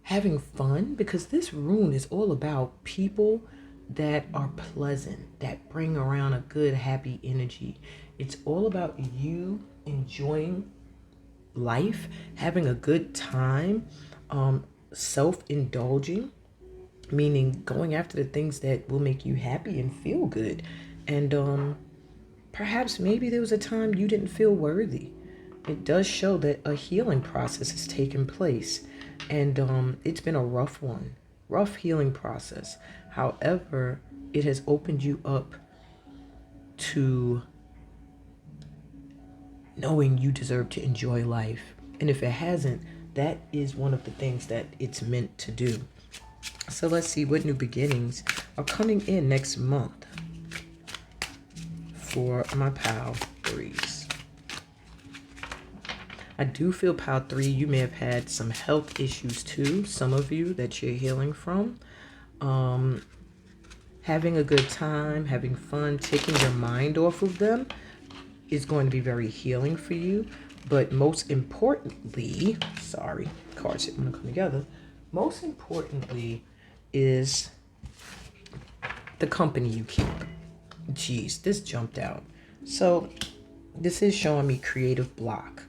having fun, because this rune is all about people that are pleasant, that bring around a good, happy energy. It's all about you enjoying life, having a good time, self-indulging, meaning going after the things that will make you happy and feel good. And perhaps maybe there was a time you didn't feel worthy. It does show that a healing process has taken place, and it's been a rough healing process. However, it has opened you up to knowing you deserve to enjoy life. And if it hasn't, that is one of the things that it's meant to do. So let's see what new beginnings are coming in next month for my pile 3s. I do feel pile 3, you may have had some health issues too, some of you that you're healing from. Having a good time, having fun, taking your mind off of them is going to be very healing for you. But most importantly, sorry, cards didn't want to come together. Most importantly is the company you keep. Jeez, this jumped out. So this is showing me creative block.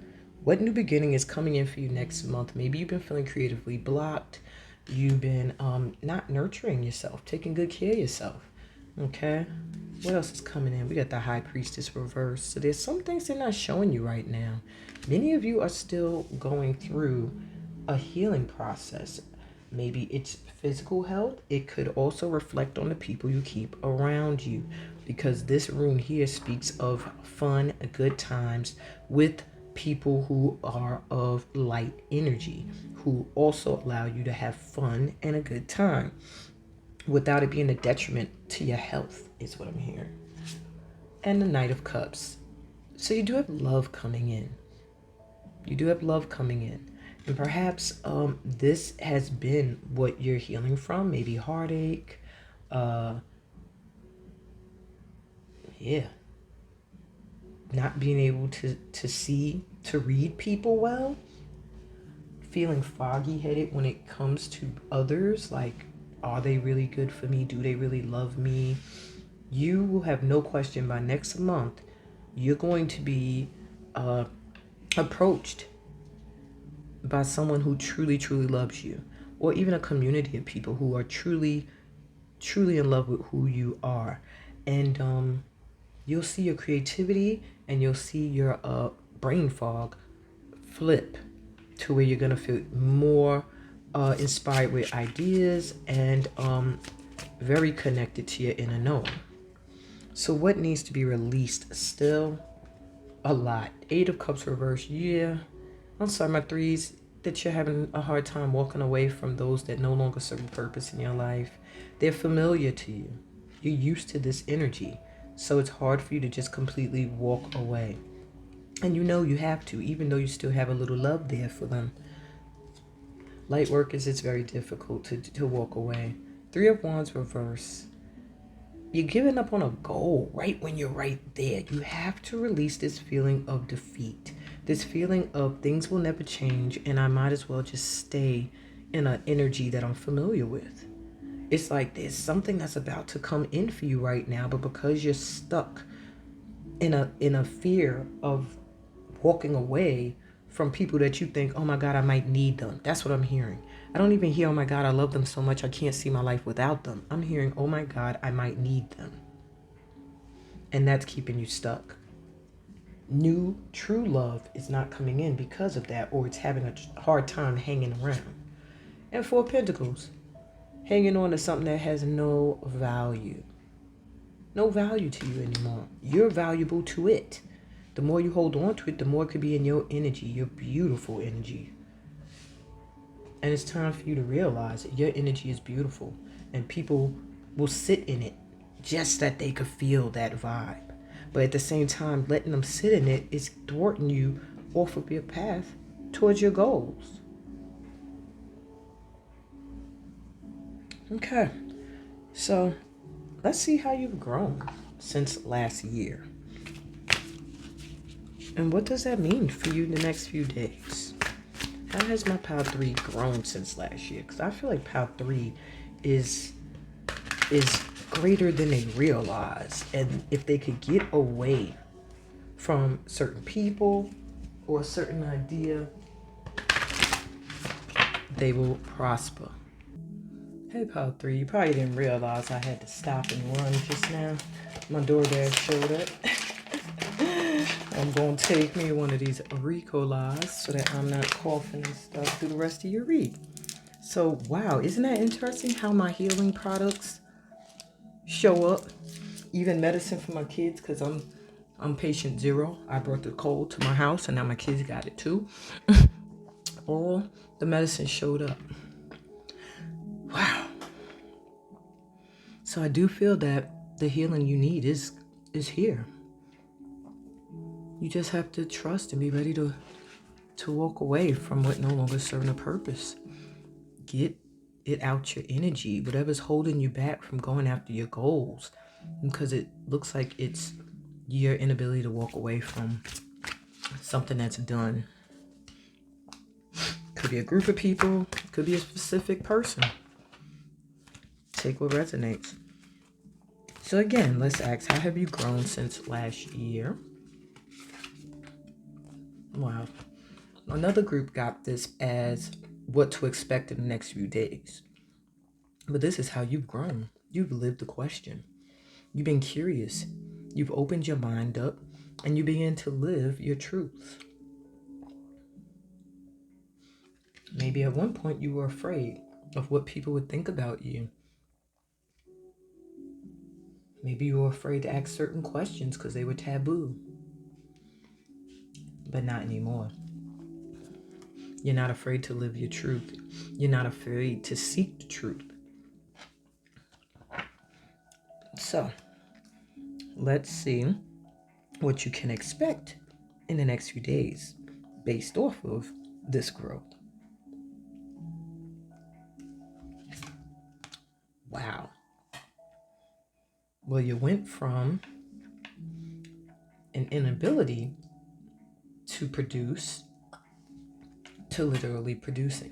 What new beginning is coming in for you next month? Maybe you've been feeling creatively blocked. You've been not nurturing yourself, taking good care of yourself. Okay. What else is coming in? We got the High Priestess reverse. So there's some things they're not showing you right now. Many of you are still going through a healing process. Maybe it's physical health. It could also reflect on the people you keep around you, because this rune here speaks of fun, good times with people who are of light energy, who also allow you to have fun and a good time without it being a detriment to your health, is what I'm hearing. And the Knight of Cups. So you do have love coming in. You do have love coming in. And perhaps this has been what you're healing from. Maybe heartache. Not being able to read people well. Feeling foggy-headed when it comes to others. Like, are they really good for me? Do they really love me? You will have no question by next month, you're going to be approached by someone who truly, truly loves you, or even a community of people who are truly, truly in love with who you are. And you'll see your creativity and you'll see your brain fog flip to where you're going to feel more inspired with ideas and very connected to your inner knowing. So what needs to be released still? A lot. 8 of Cups reverse. Yeah. I'm sorry, my 3s, that you're having a hard time walking away from those that no longer serve a purpose in your life. They're familiar to you. You're used to this energy. So it's hard for you to just completely walk away. And you know you have to, even though you still have a little love there for them. Light workers, it's very difficult to walk away. 3 of Wands reverse. You're giving up on a goal right when you're right there. You have to release this feeling of defeat. This feeling of things will never change and I might as well just stay in an energy that I'm familiar with. It's like there's something that's about to come in for you right now, but because you're stuck in a fear of walking away from people that you think, oh my God, I might need them. That's what I'm hearing. I don't even hear, oh my God, I love them so much I can't see my life without them. I'm hearing, oh my God, I might need them. And that's keeping you stuck. New, true love is not coming in because of that, or it's having a hard time hanging around. And 4 of Pentacles, hanging on to something that has no value. No value to you anymore. You're valuable to it. The more you hold on to it, the more it could be in your energy, your beautiful energy. And it's time for you to realize that your energy is beautiful and people will sit in it just that they could feel that vibe. But at the same time, letting them sit in it is thwarting you off of your path towards your goals. Okay, so let's see how you've grown since last year. And what does that mean for you in the next few days? How has my pile 3 grown since last year? Because I feel like pile 3 is greater than they realize. And if they could get away from certain people or a certain idea, they will prosper. Hey, pile 3, you probably didn't realize I had to stop and run just now. My DoorDash showed up. I'm going to take me one of these Ricolas so that I'm not coughing and stuff through the rest of your read. So, wow, isn't that interesting how my healing products show up? Even medicine for my kids, because I'm patient 0. I brought the cold to my house and now my kids got it too. All the medicine showed up. Wow. So I do feel that the healing you need is here. You just have to trust and be ready to walk away from what no longer serves a purpose. Get it out your energy, whatever's holding you back from going after your goals, because it looks like it's your inability to walk away from something that's done. Could be a group of people, could be a specific person. Take what resonates. So again, let's ask, how have you grown since last year? Wow. Another group got this as what to expect in the next few days. But this is how you've grown. You've lived the question. You've been curious. You've opened your mind up and you begin to live your truth. Maybe at one point you were afraid of what people would think about you. Maybe you were afraid to ask certain questions because they were taboo. But not anymore. You're not afraid to live your truth. You're not afraid to seek the truth. So, let's see what you can expect in the next few days based off of this growth. Wow. Well, you went from an inability to produce to literally producing.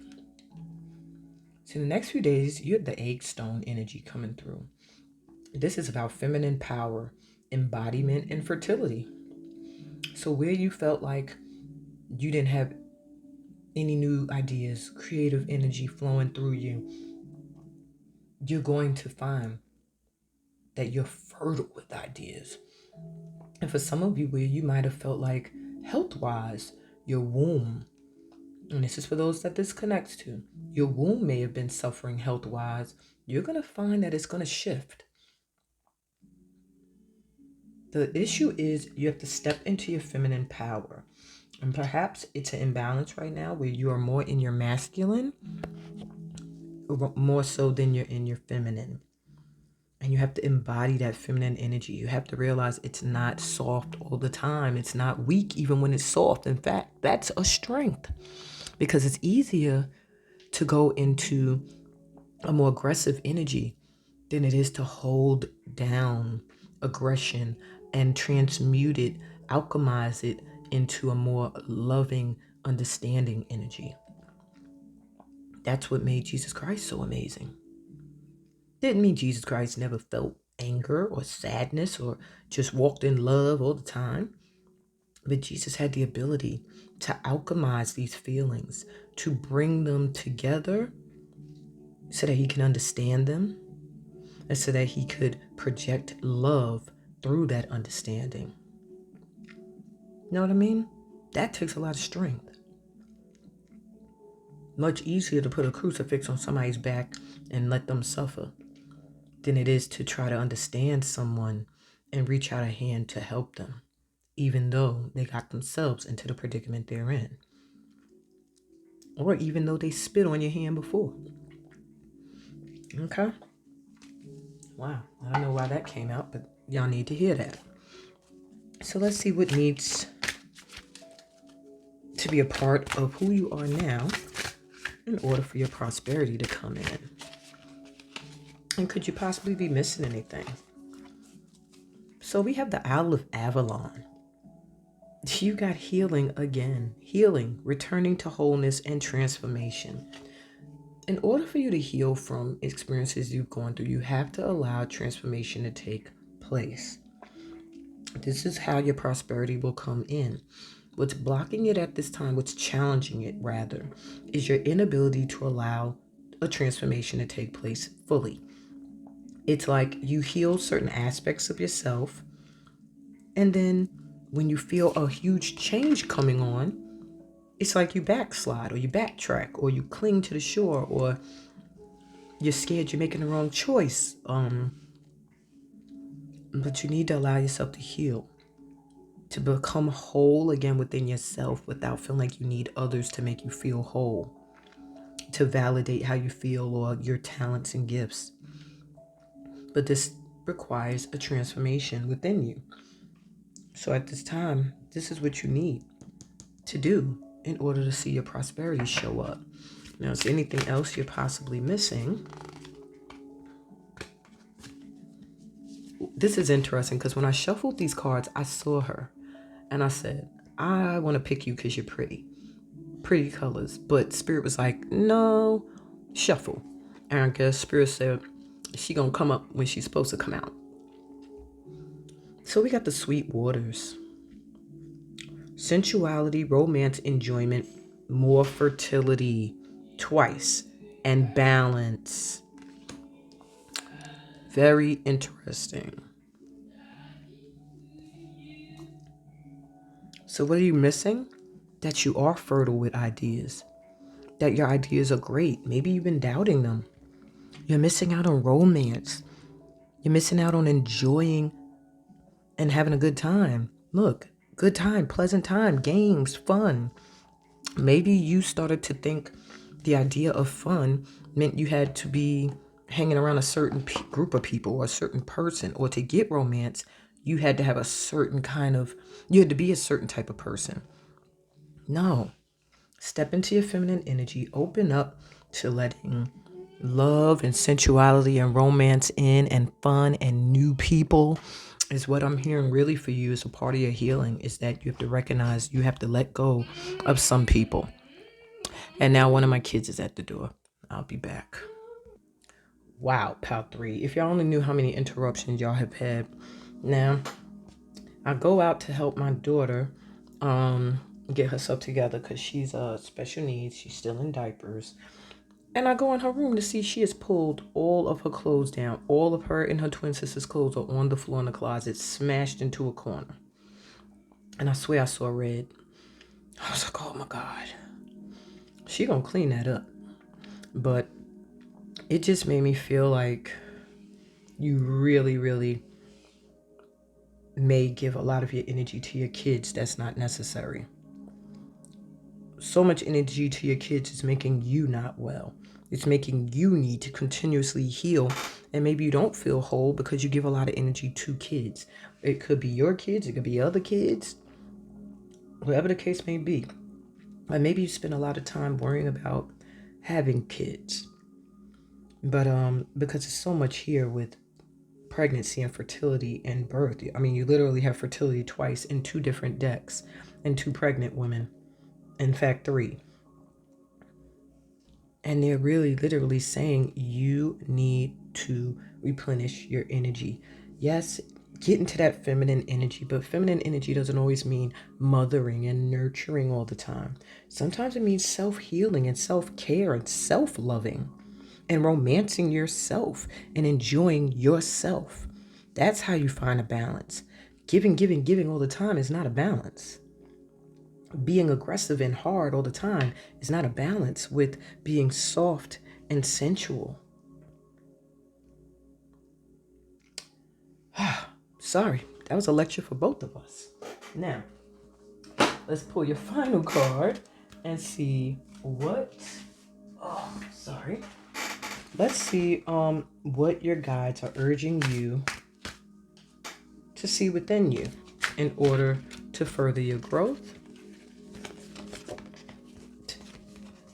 So in the next few days, you have the egg stone energy coming through. This is about feminine power, embodiment, and fertility. So where you felt like you didn't have any new ideas, creative energy flowing through you, you're going to find that you're fertile with ideas. And for some of you, where you might have felt like health-wise, your womb, and this is for those that this connects to, your womb may have been suffering health-wise, you're going to find that it's going to shift. The issue is you have to step into your feminine power. And perhaps it's an imbalance right now where you are more in your masculine, more so than you're in your feminine. And you have to embody that feminine energy. You have to realize it's not soft all the time. It's not weak even when it's soft. In fact, that's a strength, because it's easier to go into a more aggressive energy than it is to hold down aggression and transmute it, alchemize it into a more loving, understanding energy. That's what made Jesus Christ so amazing. Didn't mean Jesus Christ never felt anger or sadness or just walked in love all the time. But Jesus had the ability to alchemize these feelings, to bring them together so that he can understand them, and so that he could project love through that understanding. You know what I mean? That takes a lot of strength. Much easier to put a crucifix on somebody's back and let them suffer than it is to try to understand someone and reach out a hand to help them, even though they got themselves into the predicament they're in. Or even though they spit on your hand before. Okay? Wow, I don't know why that came out, but y'all need to hear that. So let's see what needs to be a part of who you are now in order for your prosperity to come in. And could you possibly be missing anything? So we have the Owl of Avalon. You got healing again. Healing, returning to wholeness and transformation. In order for you to heal from experiences you've gone through, you have to allow transformation to take place. This is how your prosperity will come in. What's blocking it at this time, what's challenging it rather, is your inability to allow a transformation to take place fully. It's like you heal certain aspects of yourself, and then when you feel a huge change coming on, it's like you backslide or you backtrack or you cling to the shore or you're scared you're making the wrong choice. But you need to allow yourself to heal, to become whole again within yourself without feeling like you need others to make you feel whole, to validate how you feel or your talents and gifts. But this requires a transformation within you. So at this time, this is what you need to do in order to see your prosperity show up. Now, is there anything else you're possibly missing? This is interesting because when I shuffled these cards, I saw her and I said, I want to pick you because you're pretty. Pretty colors. But Spirit was like, no, shuffle. And I guess Spirit said, she gonna come up when she's supposed to come out. So we got the sweet waters. Sensuality, romance, enjoyment, more fertility, twice, and balance. Very interesting. So what are you missing? That you are fertile with ideas. That your ideas are great. Maybe you've been doubting them. You're missing out on romance. You're missing out on enjoying and having a good time. Look, good time, pleasant time, games, fun. Maybe you started to think the idea of fun meant you had to be hanging around a certain group of people or a certain person, or to get romance, you had to have you had to be a certain type of person. No. Step into your feminine energy, open up to letting love and sensuality and romance in, and fun and new people is what I'm hearing really for you as a part of your healing, is that you have to recognize you have to let go of some people. And now one of my kids is at the door. I'll be back. Wow, Pal 3. If y'all only knew how many interruptions y'all have had. Now, I go out to help my daughter get herself together because she's special needs. She's still in diapers. And I go in her room to see she has pulled all of her clothes down. All of her and her twin sister's clothes are on the floor in the closet, smashed into a corner. And I swear I saw red. I was like, oh my God. She gonna clean that up. But it just made me feel like you really, really may give a lot of your energy to your kids. That's not necessary. So much energy to your kids is making you not well. It's making you need to continuously heal. And maybe you don't feel whole because you give a lot of energy to kids. It could be your kids. It could be other kids. Whatever the case may be. And maybe you spend a lot of time worrying about having kids. But because there's so much here with pregnancy and fertility and birth. I mean, you literally have fertility twice in 2 different decks and 2 pregnant women. In fact, 3. And they're really literally saying you need to replenish your energy. Yes, get into that feminine energy, but feminine energy doesn't always mean mothering and nurturing all the time. Sometimes it means self-healing and self-care and self-loving and romancing yourself and enjoying yourself. That's how you find a balance. Giving all the time is not a balance. Being aggressive and hard all the time is not a balance with being soft and sensual. Sorry, that was a lecture for both of us. Now, let's pull your final card and see what... Oh, sorry. Let's see what your guides are urging you to see within you in order to further your growth.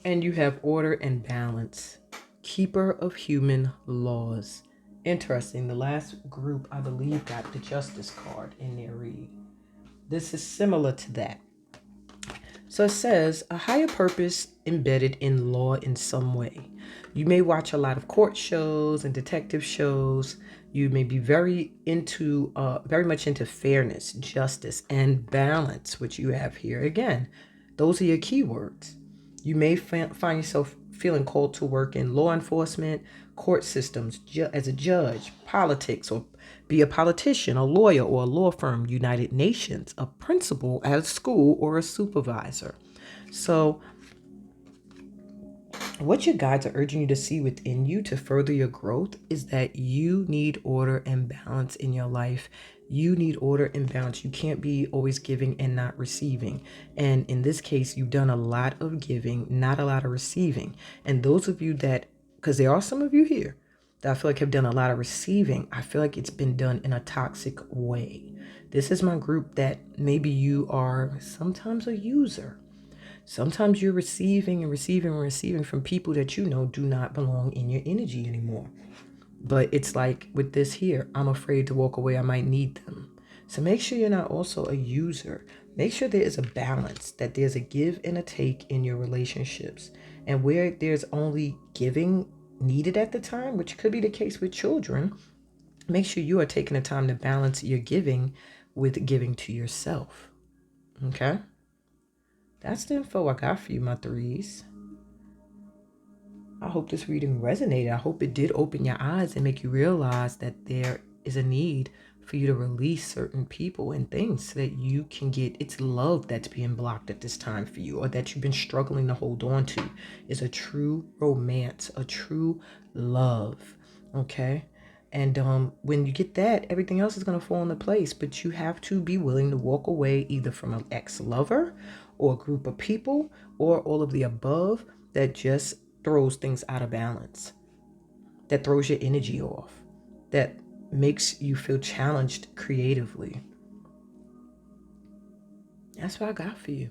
And you have order and balance. Keeper of human laws. Interesting. The last group, I believe, got the Justice card in their read. This is similar to that. So it says a higher purpose embedded in law in some way. You may watch a lot of court shows and detective shows. You may be very much into fairness, justice, and balance, which you have here. Again, those are your keywords. You may find yourself feeling called to work in law enforcement, court systems, as a judge, politics, or be a politician, a lawyer, or a law firm, United Nations, a principal at a school, or a supervisor. So what your guides are urging you to see within you to further your growth is that you need order and balance in your life. You need order and balance. You can't be always giving and not receiving. And in this case, you've done a lot of giving, not a lot of receiving. And those of you that, because there are some of you here that I feel like have done a lot of receiving, I feel like it's been done in a toxic way. This is my group that maybe you are sometimes a user. Sometimes you're receiving and receiving and receiving from people that you know do not belong in your energy anymore. But it's like with this here, I'm afraid to walk away. I might need them. So make sure you're not also a user. Make sure there is a balance, that there's a give and a take in your relationships. And where there's only giving needed at the time, which could be the case with children, make sure you are taking the time to balance your giving with giving to yourself. Okay? That's the info I got for you, my threes. I hope this reading resonated. I hope it did open your eyes and make you realize that there is a need for you to release certain people and things so that you can get, it's love that's being blocked at this time for you, or that you've been struggling to hold on to, is a true romance, a true love. Okay? And when you get that, everything else is going to fall into place. But you have to be willing to walk away either from an ex-lover or a group of people or all of the above that just throws things out of balance, that throws your energy off, that makes you feel challenged creatively. That's what I got for you.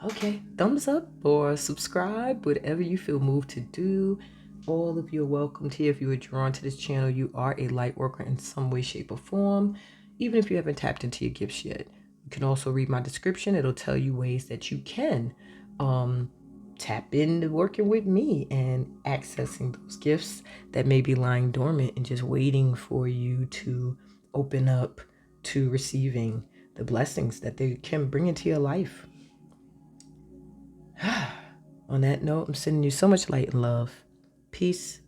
Okay, thumbs up or subscribe, whatever you feel moved to do. All of you are welcomed here. If you are drawn to this channel, you are a light worker in some way, shape, or form, even if you haven't tapped into your gifts yet. You can also read my description. It'll tell you ways that you can tap into working with me and accessing those gifts that may be lying dormant and just waiting for you to open up to receiving the blessings that they can bring into your life. On that note, I'm sending you so much light and love, peace,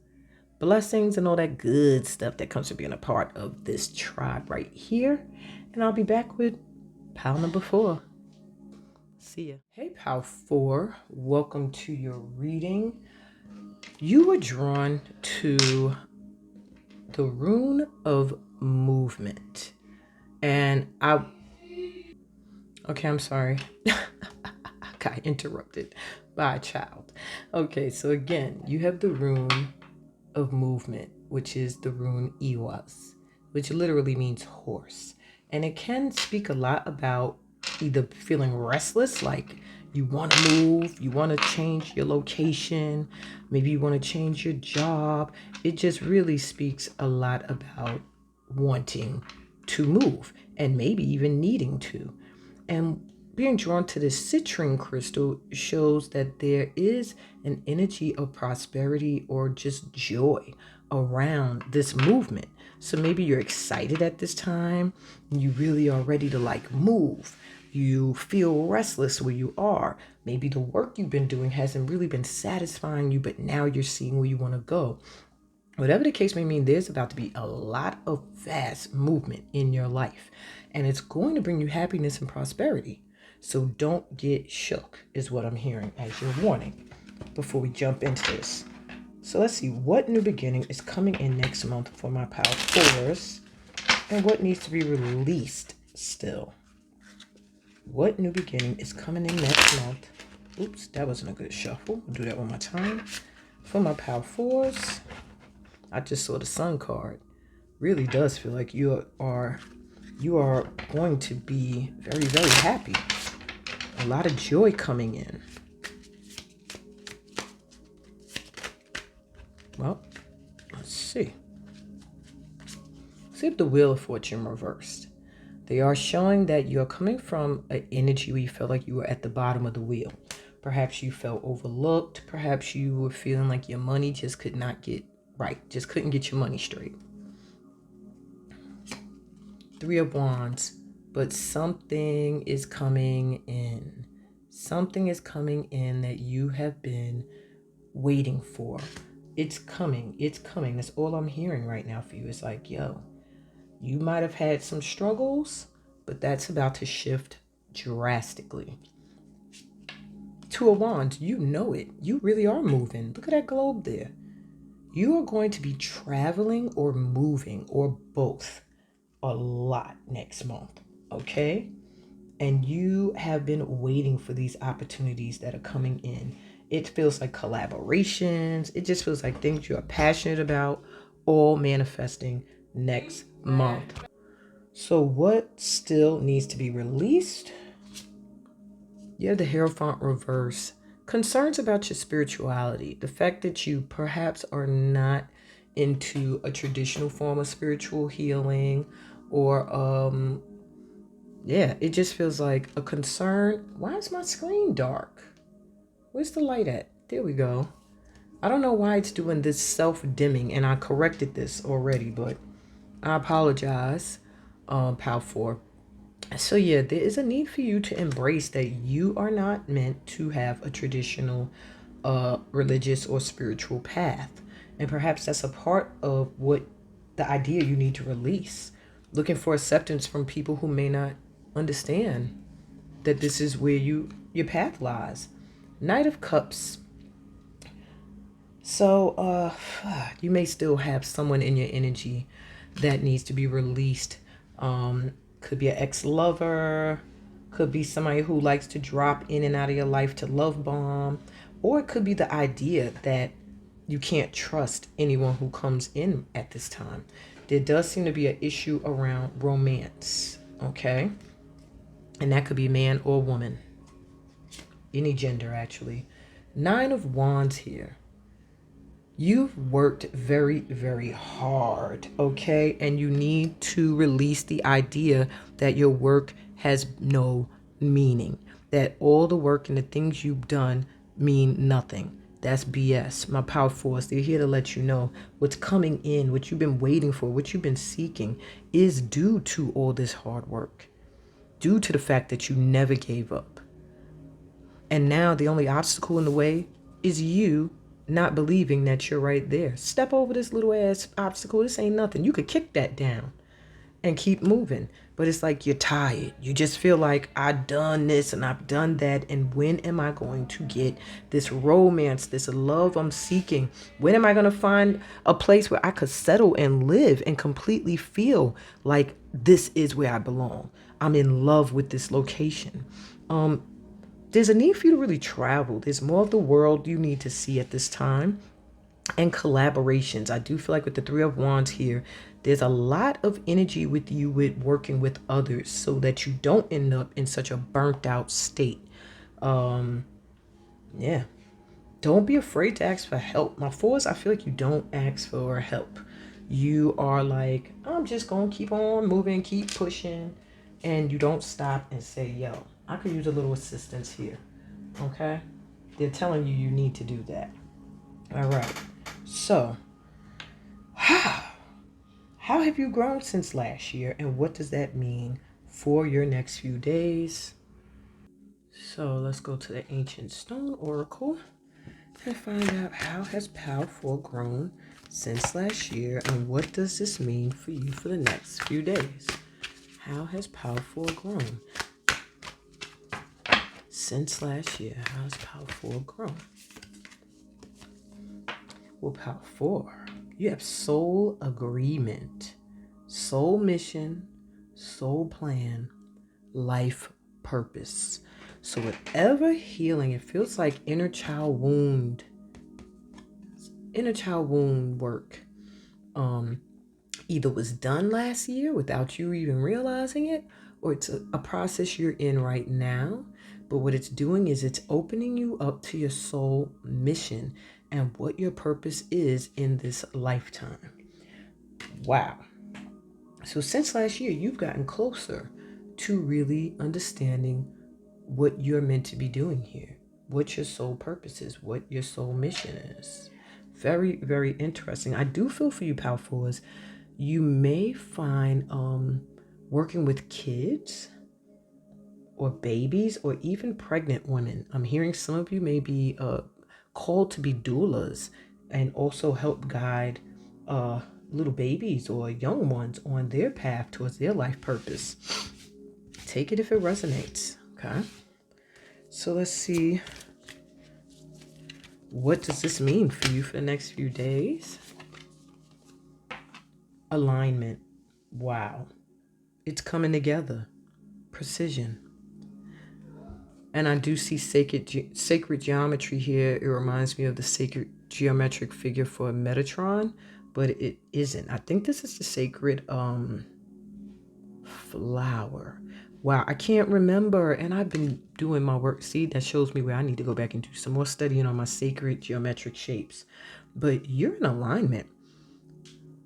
blessings, and all that good stuff that comes from being a part of this tribe right here. And I'll be back with pile number 4. See ya. Hey, pile 4. Welcome to your reading. You were drawn to the rune of movement. And okay, I'm sorry. I got interrupted by a child. Okay, so again, you have the rune of movement, which is the rune Iwas, which literally means horse. And it can speak a lot about either feeling restless, like you want to move, you want to change your location, maybe you want to change your job. It just really speaks a lot about wanting to move and maybe even needing to. And being drawn to this citrine crystal shows that there is an energy of prosperity or just joy around this movement. So maybe you're excited at this time. You really are ready to move. You feel restless where you are. Maybe the work you've been doing hasn't really been satisfying you, but now you're seeing where you want to go. Whatever the case may mean, there's about to be a lot of fast movement in your life, and it's going to bring you happiness and prosperity. So don't get shook, is what I'm hearing as your warning before we jump into this. So let's see what new beginning is coming in next month for my pile 4s, and what needs to be released still. What new beginning is coming in next month? Oops, that wasn't a good shuffle. We'll do that one more time. For my pile 4s, I just saw the Sun card. Really does feel like you are going to be very, very happy. A lot of joy coming in. Well, let's see. flip the Wheel of Fortune reversed. They are showing that you're coming from an energy where you felt like you were at the bottom of the wheel. Perhaps you felt overlooked. Perhaps you were feeling like your money just could not get right. Just couldn't get your money straight. Three of Wands. But something is coming in. Something is coming in that you have been waiting for. It's coming. It's coming. That's all I'm hearing right now for you. It's like, yo, you might have had some struggles, but that's about to shift drastically. Two of Wands, you know it. You really are moving. Look at that globe there. You are going to be traveling or moving or both a lot next month, okay? And you have been waiting for these opportunities that are coming in. It feels like collaborations. It just feels like things you're passionate about, all manifesting next month. So what still needs to be released? You have the Hierophant reverse. Concerns about your spirituality. The fact that you perhaps are not into a traditional form of spiritual healing, or it just feels like a concern. Why is my screen dark? Where's the light at? There we go. I don't know why it's doing this self-dimming, and I corrected this already, but I apologize, Pal 4. So yeah, there is a need for you to embrace that you are not meant to have a traditional religious or spiritual path. And perhaps that's a part of what the idea you need to release. Looking for acceptance from people who may not understand that this is where your path lies. Knight of Cups. So you may still have someone in your energy that needs to be released. Could be an ex-lover, could be somebody who likes to drop in and out of your life to love bomb, or it could be the idea that you can't trust anyone who comes in at this time. There does seem to be an issue around romance, okay? And that could be man or woman, any gender actually. Nine of Wands here. You've worked very, very hard, okay? And you need to release the idea that your work has no meaning, that all the work and the things you've done mean nothing. That's BS. My Power Force, they're here to let you know what's coming in, what you've been waiting for, what you've been seeking is due to all this hard work, due to the fact that you never gave up. And now the only obstacle in the way is you not believing that you're right there. Step over this little ass obstacle. This ain't nothing. You could kick that down and keep moving. But it's like you're tired. You just feel like I've done this and I've done that. And when am I going to get this romance, this love I'm seeking? When am I going to find a place where I could settle and live and completely feel like this is where I belong? I'm in love with this location. There's a need for you to really travel. There's more of the world you need to see at this time. And collaborations. I do feel like with the Three of Wands here, there's a lot of energy with you with working with others so that you don't end up in such a burnt out state. Don't be afraid to ask for help. My fours, I feel like you don't ask for help. You are like, I'm just going to keep on moving, keep pushing. And you don't stop and say, yo, I could use a little assistance here. Okay? They're telling you need to do that. All right. So, how have you grown since last year, and what does that mean for your next few days? So let's go to the Ancient Stone Oracle and find out how has Pal 4 grown since last year, and what does this mean for you for the next few days? How has Pal 4 grown since last year? How has Pal 4 grown? Well, Pal 4, you have soul agreement, soul mission, soul plan, life purpose. So whatever healing, it feels like inner child wound work either was done last year without you even realizing it, or it's a process you're in right now. But what it's doing is it's opening you up to your soul mission and what your purpose is in this lifetime. Wow. So since last year, you've gotten closer to really understanding what you're meant to be doing here, what your soul purpose is, what your soul mission is. Very, very interesting. I do feel for you, powerful, as you may find working with kids or babies or even pregnant women. I'm hearing some of you may be called to be doulas and also help guide little babies or young ones on their path towards their life purpose. Take it if it resonates, okay? So let's see. What does this mean for you for the next few days? Alignment. Wow. It's coming together. Precision. And I do see sacred geometry here. It reminds me of the sacred geometric figure for Metatron, but it isn't. I think this is the sacred flower. Wow, I can't remember. And I've been doing my work. See, that shows me where I need to go back and do some more studying on my sacred geometric shapes. But you're in alignment.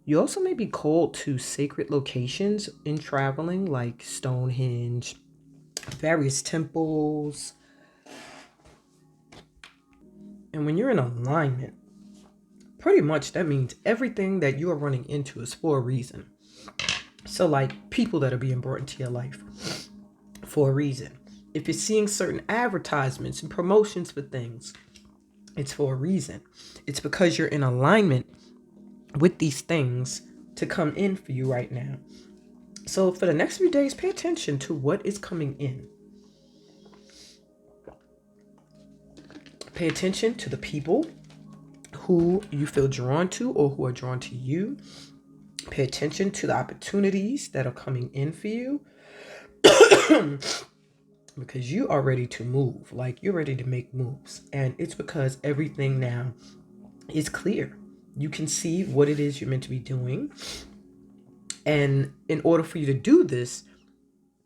You also may be called to sacred locations in traveling, like Stonehenge, various temples. And when you're in alignment, pretty much that means everything that you are running into is for a reason. So like people that are being brought into your life for a reason. If you're seeing certain advertisements and promotions for things, it's for a reason. It's because you're in alignment with these things to come in for you right now. So for the next few days, pay attention to what is coming in. Pay attention to the people who you feel drawn to or who are drawn to you. Pay attention to the opportunities that are coming in for you. Because you are ready to move. Like you're ready to make moves. And it's because everything now is clear. You can see what it is you're meant to be doing. And in order for you to do this,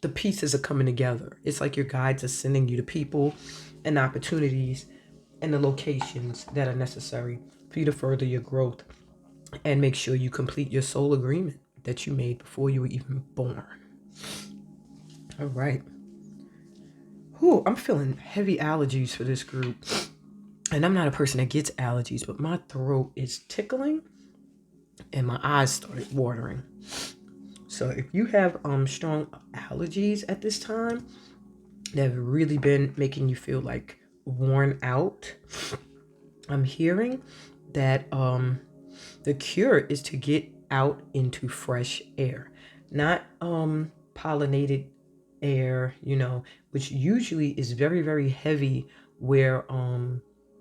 the pieces are coming together. It's like your guides are sending you the people and opportunities and the locations that are necessary for you to further your growth and make sure you complete your soul agreement that you made before you were even born. All right. Ooh, I'm feeling heavy allergies for this group. And I'm not a person that gets allergies, but my throat is tickling and my eyes started watering. So if you have strong allergies at this time that have really been making you feel like worn out, I'm hearing that the cure is to get out into fresh air, not pollinated air, which usually is very, very heavy where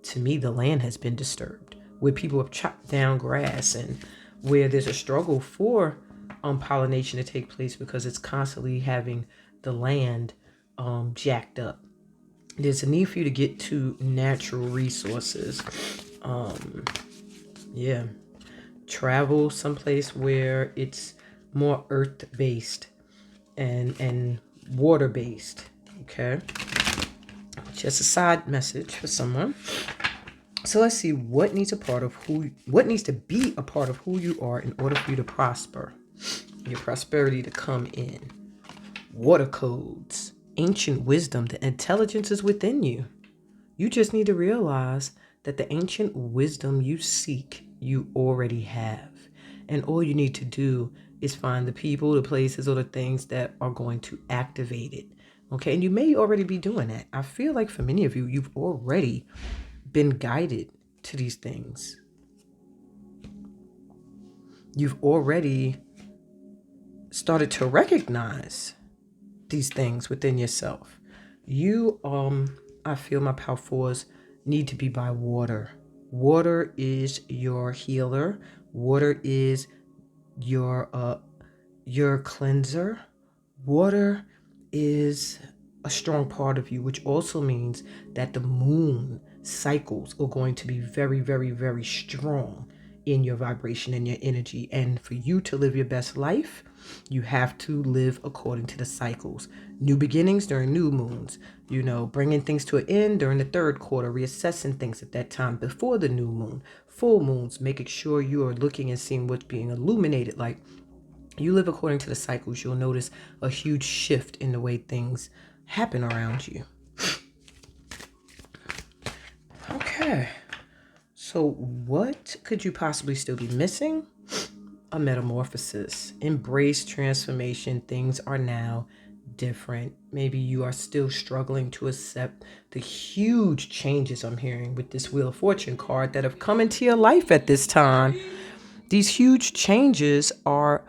to me the land has been disturbed, where people have chopped down grass and where there's a struggle for pollination to take place because it's constantly having the land jacked up. There's a need for you to get to natural resources. Travel someplace where it's more earth-based and water-based. Okay, just a side message for someone. So let's see what needs to be a part of who you are in order for you to prosper. Your prosperity to come in. Water codes, ancient wisdom, the intelligence is within you. You just need to realize that the ancient wisdom you seek, you already have. And all you need to do is find the people, the places, or the things that are going to activate it. Okay, and you may already be doing that. I feel like for many of you, you've already been guided to these things. You've already started to recognize these things within yourself. You, I feel my power force need to be by water. Water is your healer. Water is your cleanser. Water is a strong part of you, which also means that the moon cycles are going to be very, very, very strong in your vibration and your energy. And for you to live your best life, you have to live according to the cycles. New beginnings during new moons, bringing things to an end during the third quarter, reassessing things at that time before the new moon, full moons, making sure you are looking and seeing what's being illuminated. Like you live according to the cycles, you'll notice a huge shift in the way things happen around you. Okay. So what could you possibly still be missing? A metamorphosis. Embrace transformation. Things are now different. Maybe you are still struggling to accept the huge changes I'm hearing with this Wheel of Fortune card that have come into your life at this time. These huge changes are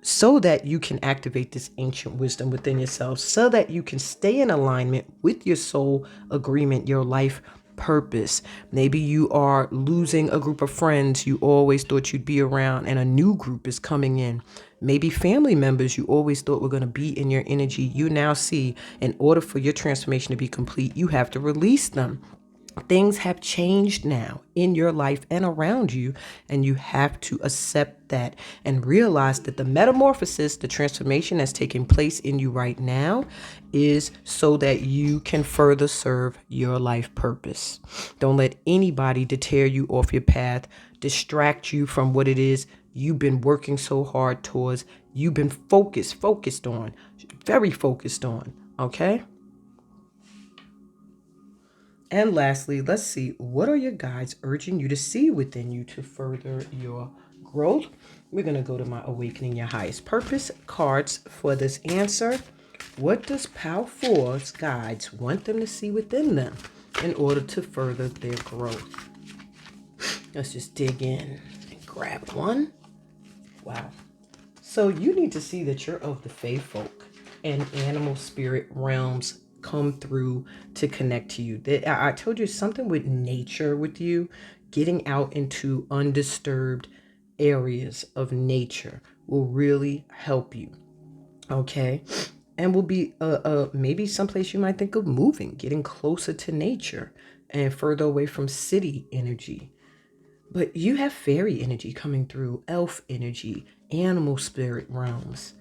so that you can activate this ancient wisdom within yourself, so that you can stay in alignment with your soul agreement, your life purpose. Maybe you are losing a group of friends you always thought you'd be around, and a new group is coming in. Maybe family members you always thought were going to be in your energy, you now see in order for your transformation to be complete, you have to release them. Things have changed now in your life and around you, and you have to accept that and realize that the metamorphosis, the transformation that's taking place in you right now is so that you can further serve your life purpose. Don't let anybody deter you off your path, distract you from what it is you've been working so hard towards, you've been focused on, very focused on, okay? And lastly, let's see, what are your guides urging you to see within you to further your growth? We're going to go to my Awakening Your Highest Purpose cards for this answer. What does Pal 4's guides want them to see within them in order to further their growth? Let's just dig in and grab one. Wow. So you need to see that you're of the fae folk and animal spirit realms come through to connect to you. I told you something with nature with you, getting out into undisturbed areas of nature will really help you. Okay. And will be maybe someplace you might think of moving, getting closer to nature and further away from city energy. But you have fairy energy coming through, elf energy, animal spirit realms.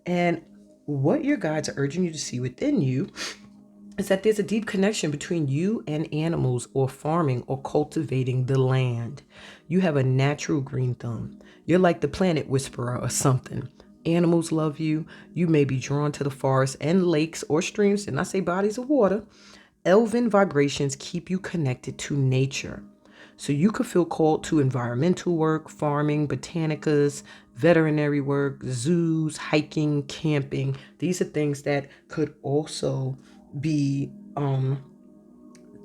And what your guides are urging you to see within you is that there's a deep connection between you and animals, or farming or cultivating the land. You have a natural green thumb. You're like the planet whisperer or something. Animals love you. You may be drawn to the forest and lakes or streams, and I say bodies of water. Elven vibrations keep you connected to nature. So you could feel called to environmental work, farming, botanicas, veterinary work, zoos, hiking, camping. These are things that could also be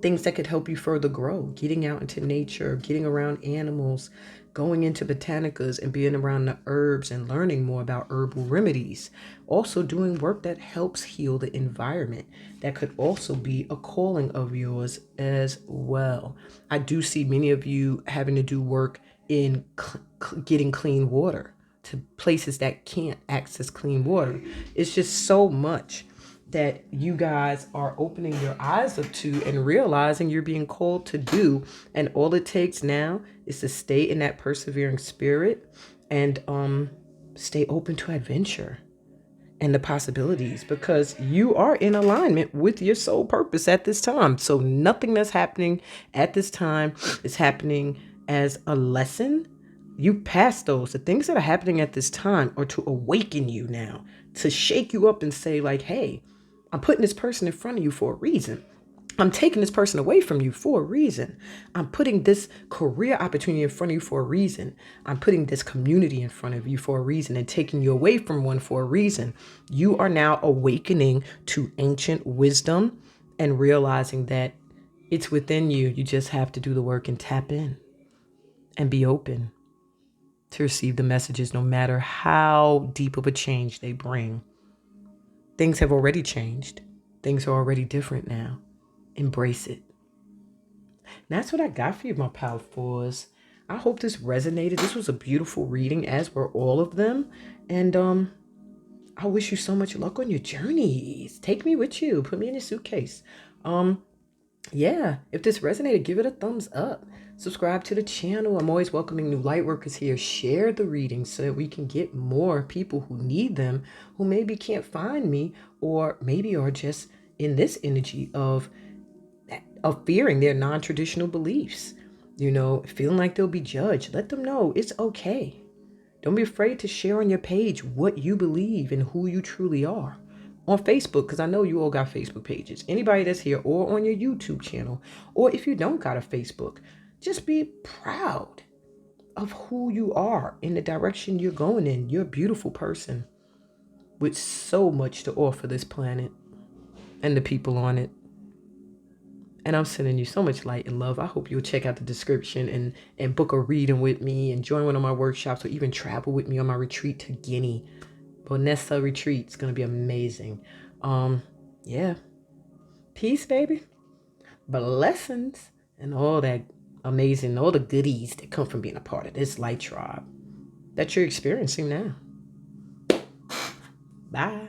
things that could help you further grow. Getting out into nature, getting around animals, going into botanicas and being around the herbs and learning more about herbal remedies. Also doing work that helps heal the environment. That could also be a calling of yours as well. I do see many of you having to do work in getting clean water to places that can't access clean water. It's just so much that you guys are opening your eyes up to and realizing you're being called to do. And all it takes now is to stay in that persevering spirit and stay open to adventure and the possibilities, because you are in alignment with your soul purpose at this time. So nothing that's happening at this time is happening as a lesson. You pass those. The things that are happening at this time are to awaken you now, to shake you up and say like, hey, I'm putting this person in front of you for a reason. I'm taking this person away from you for a reason. I'm putting this career opportunity in front of you for a reason. I'm putting this community in front of you for a reason and taking you away from one for a reason. You are now awakening to ancient wisdom and realizing that it's within you. You just have to do the work and tap in and be open to receive the messages, no matter how deep of a change they bring. Things have already changed. Things are already different now. Embrace it. And that's what I got for you, my Power Fours. I hope this resonated. This was a beautiful reading, as were all of them. And I wish you so much luck on your journeys. Take me with you. Put me in your suitcase. Yeah, if this resonated, give it a thumbs up. Subscribe to the channel. I'm always welcoming new light workers here. Share the readings so that we can get more people who need them, who maybe can't find me, or maybe are just in this energy of fearing their non-traditional beliefs, feeling like they'll be judged. Let them know it's okay. Don't be afraid to share on your page what you believe and who you truly are. On Facebook, because I know you all got Facebook pages. Anybody that's here, or on your YouTube channel, or if you don't got a Facebook, just be proud of who you are in the direction you're going in. You're a beautiful person with so much to offer this planet and the people on it. And I'm sending you so much light and love. I hope you'll check out the description and book a reading with me and join one of my workshops, or even travel with me on my retreat to Guinea. Bonessa retreat. It's going to be amazing. Yeah. Peace, baby. Blessings and all that amazing, all the goodies that come from being a part of this light tribe that you're experiencing now. Bye.